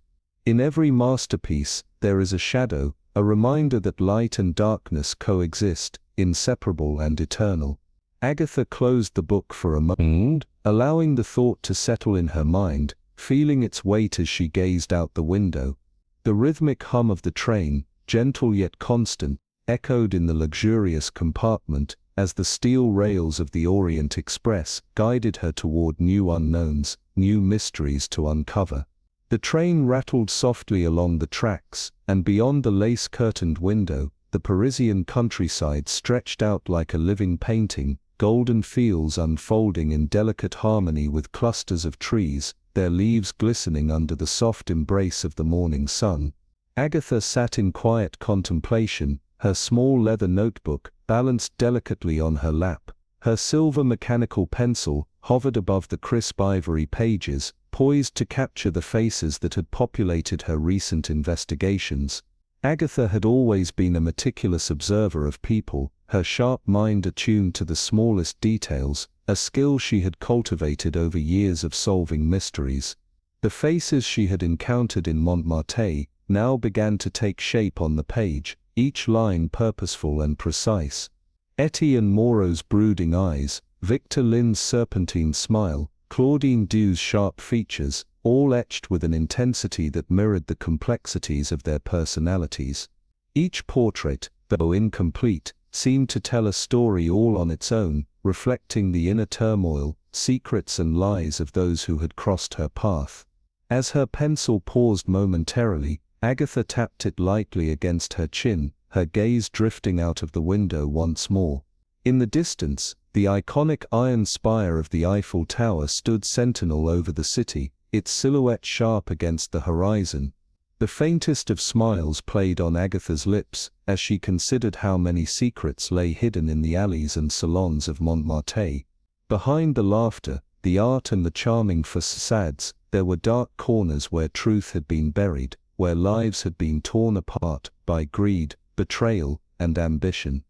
S1: In every masterpiece, there is a shadow, a reminder that light and darkness coexist, inseparable and eternal. Agatha closed the book for a moment, allowing the thought to settle in her mind, feeling its weight as she gazed out the window. The rhythmic hum of the train, gentle yet constant, echoed in the luxurious compartment as the steel rails of the Orient Express guided her toward new unknowns, new mysteries to uncover. The train rattled softly along the tracks, and beyond the lace-curtained window, the Parisian countryside stretched out like a living painting, golden fields unfolding in delicate harmony with clusters of trees, their leaves glistening under the soft embrace of the morning sun. Agatha sat in quiet contemplation, her small leather notebook balanced delicately on her lap. Her silver mechanical pencil hovered above the crisp ivory pages, poised to capture the faces that had populated her recent investigations. Agatha had always been a meticulous observer of people, her sharp mind attuned to the smallest details, a skill she had cultivated over years of solving mysteries. The faces she had encountered in Montmartre now began to take shape on the page, each line purposeful and precise. Etienne Moreau's brooding eyes, Victor Lin's serpentine smile, Claudine Du's sharp features, all etched with an intensity that mirrored the complexities of their personalities. Each portrait, though incomplete, seemed to tell a story all on its own, reflecting the inner turmoil, secrets and lies of those who had crossed her path. As her pencil paused momentarily, Agatha tapped it lightly against her chin, her gaze drifting out of the window once more. In the distance, the iconic iron spire of the Eiffel Tower stood sentinel over the city, its silhouette sharp against the horizon. The faintest of smiles played on Agatha's lips as she considered how many secrets lay hidden in the alleys and salons of Montmartre. Behind the laughter, the art and the charming facades, there were dark corners where truth had been buried, where lives had been torn apart by greed, betrayal, and ambition.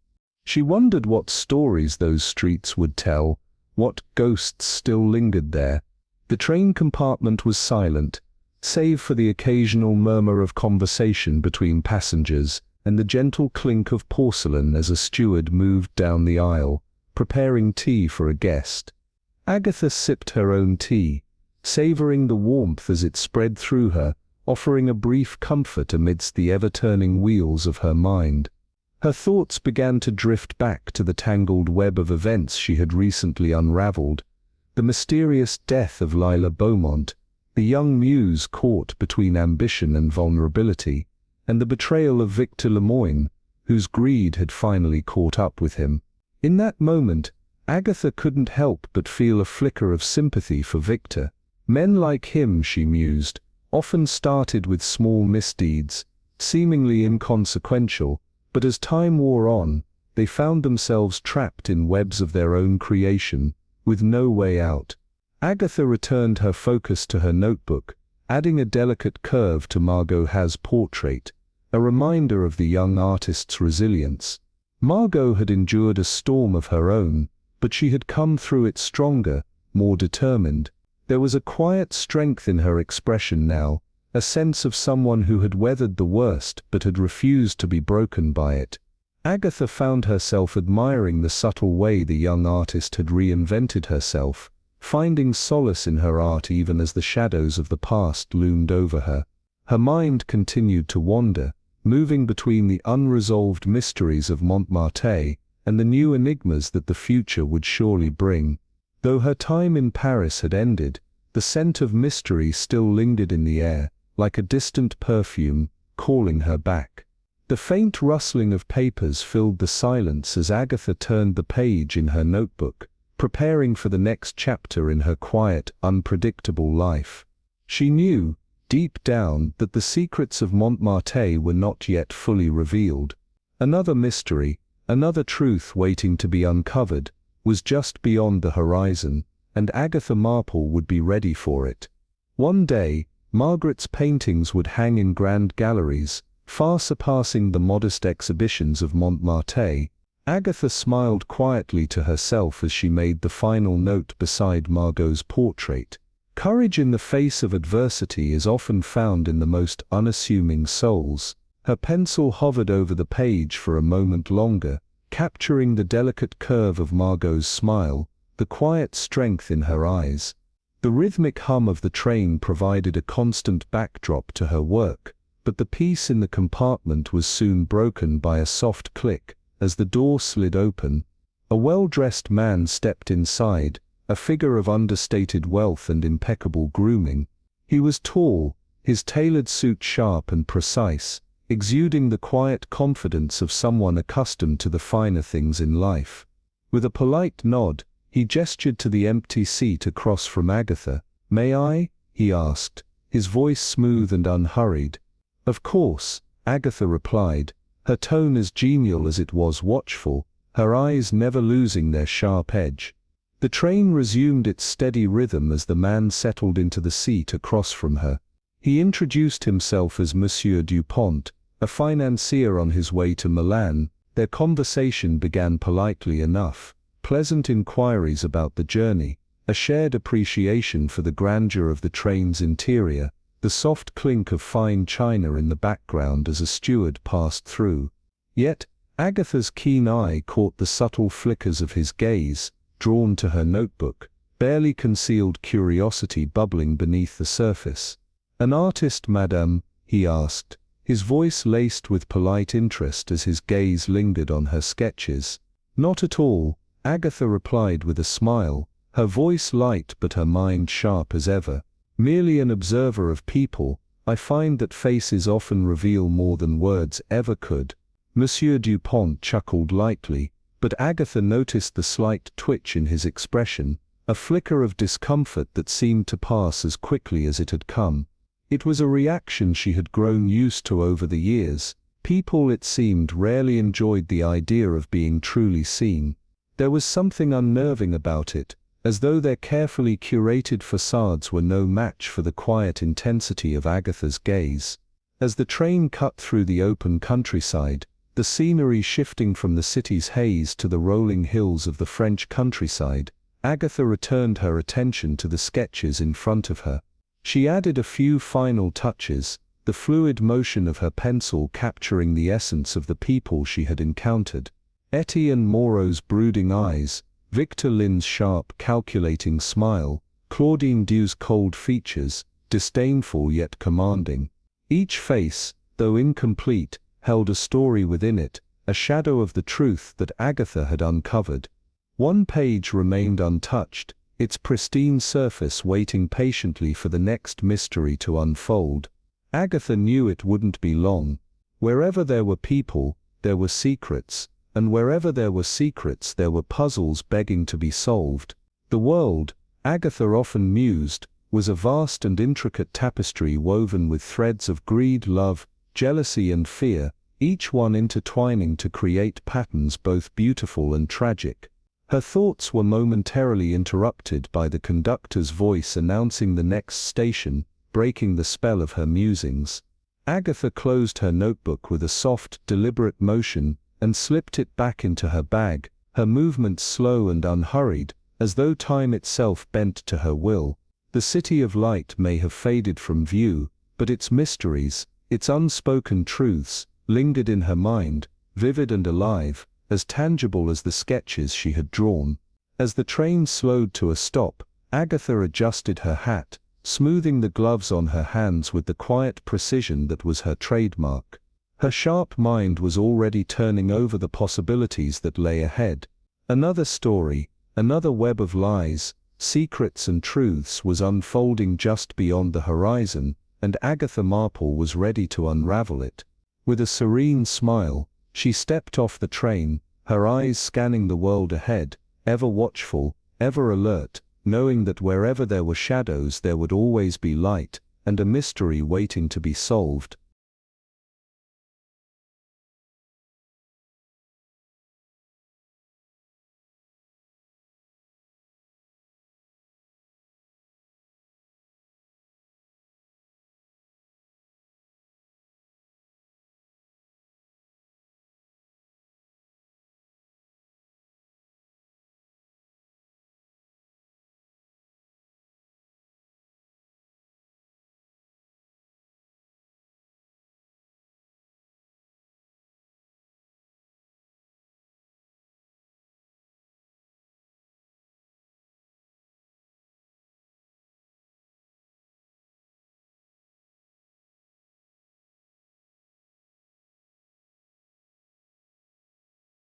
S1: She wondered what stories those streets would tell, what ghosts still lingered there. The train compartment was silent, save for the occasional murmur of conversation between passengers and the gentle clink of porcelain as a steward moved down the aisle, preparing tea for a guest. Agatha sipped her own tea, savoring the warmth as it spread through her, offering a brief comfort amidst the ever-turning wheels of her mind. Her thoughts began to drift back to the tangled web of events she had recently unraveled. The mysterious death of Lila Beaumont, the young muse caught between ambition and vulnerability, and the betrayal of Victor Lemoyne, whose greed had finally caught up with him. In that moment, Agatha couldn't help but feel a flicker of sympathy for Victor. Men like him, she mused, often started with small misdeeds, seemingly inconsequential, but as time wore on, they found themselves trapped in webs of their own creation, with no way out. Agatha returned her focus to her notebook, adding a delicate curve to Margot Ha's portrait, a reminder of the young artist's resilience. Margot had endured a storm of her own, but she had come through it stronger, more determined. There was a quiet strength in her expression now, a sense of someone who had weathered the worst but had refused to be broken by it. Agatha found herself admiring the subtle way the young artist had reinvented herself, finding solace in her art even as the shadows of the past loomed over her. Her mind continued to wander, moving between the unresolved mysteries of Montmartre and the new enigmas that the future would surely bring. Though her time in Paris had ended, the scent of mystery still lingered in the air, like a distant perfume, calling her back. The faint rustling of papers filled the silence as Agatha turned the page in her notebook, preparing for the next chapter in her quiet, unpredictable life. She knew, deep down, that the secrets of Montmartre were not yet fully revealed. Another mystery, another truth waiting to be uncovered, was just beyond the horizon, and Agatha Marple would be ready for it. One day, Margaret's paintings would hang in grand galleries, far surpassing the modest exhibitions of Montmartre. Agatha smiled quietly to herself as she made the final note beside Margot's portrait. Courage in the face of adversity is often found in the most unassuming souls. Her pencil hovered over the page for a moment longer, capturing the delicate curve of Margot's smile, the quiet strength in her eyes. The rhythmic hum of the train provided a constant backdrop to her work, but the peace in the compartment was soon broken by a soft click as the door slid open. A well-dressed man stepped inside, a figure of understated wealth and impeccable grooming. He was tall, his tailored suit sharp and precise, exuding the quiet confidence of someone accustomed to the finer things in life. With a polite nod, he gestured to the empty seat across from Agatha. "May I?" he asked, his voice smooth and unhurried. "Of course," Agatha replied, her tone as genial as it was watchful, her eyes never losing their sharp edge. The train resumed its steady rhythm as the man settled into the seat across from her. He introduced himself as Monsieur Dupont, a financier on his way to Milan. Their conversation began politely enough. Pleasant inquiries about the journey, a shared appreciation for the grandeur of the train's interior, the soft clink of fine china in the background as a steward passed through. Yet, Agatha's keen eye caught the subtle flickers of his gaze, drawn to her notebook, barely concealed curiosity bubbling beneath the surface. "An artist, madame?" he asked, his voice laced with polite interest as his gaze lingered on her sketches. "Not at all," Agatha replied with a smile, her voice light but her mind sharp as ever. "Merely an observer of people. I find that faces often reveal more than words ever could." Monsieur Dupont chuckled lightly, but Agatha noticed the slight twitch in his expression, a flicker of discomfort that seemed to pass as quickly as it had come. It was a reaction she had grown used to over the years. People, it seemed, rarely enjoyed the idea of being truly seen. There was something unnerving about it, as though their carefully curated facades were no match for the quiet intensity of Agatha's gaze. As the train cut through the open countryside, the scenery shifting from the city's haze to the rolling hills of the French countryside, Agatha returned her attention to the sketches in front of her. She added a few final touches, the fluid motion of her pencil capturing the essence of the people she had encountered. Etienne Moreau's brooding eyes, Victor Lin's sharp, calculating smile, Claudine Du's cold features, disdainful yet commanding. Each face, though incomplete, held a story within it, a shadow of the truth that Agatha had uncovered. One page remained untouched, its pristine surface waiting patiently for the next mystery to unfold. Agatha knew it wouldn't be long. Wherever there were people, there were secrets, and wherever there were secrets there were puzzles begging to be solved. The world, Agatha often mused, was a vast and intricate tapestry woven with threads of greed, love, jealousy and fear, each one intertwining to create patterns both beautiful and tragic. Her thoughts were momentarily interrupted by the conductor's voice announcing the next station, breaking the spell of her musings. Agatha closed her notebook with a soft, deliberate motion and slipped it back into her bag, her movements slow and unhurried, as though time itself bent to her will. The city of light may have faded from view, but its mysteries, its unspoken truths, lingered in her mind, vivid and alive, as tangible as the sketches she had drawn. As the train slowed to a stop, Agatha adjusted her hat, smoothing the gloves on her hands with the quiet precision that was her trademark. Her sharp mind was already turning over the possibilities that lay ahead. Another story, another web of lies, secrets and truths was unfolding just beyond the horizon, and Agatha Marple was ready to unravel it. With a serene smile, she stepped off the train, her eyes scanning the world ahead, ever watchful, ever alert, knowing that wherever there were shadows there would always be light, and a mystery waiting to be solved.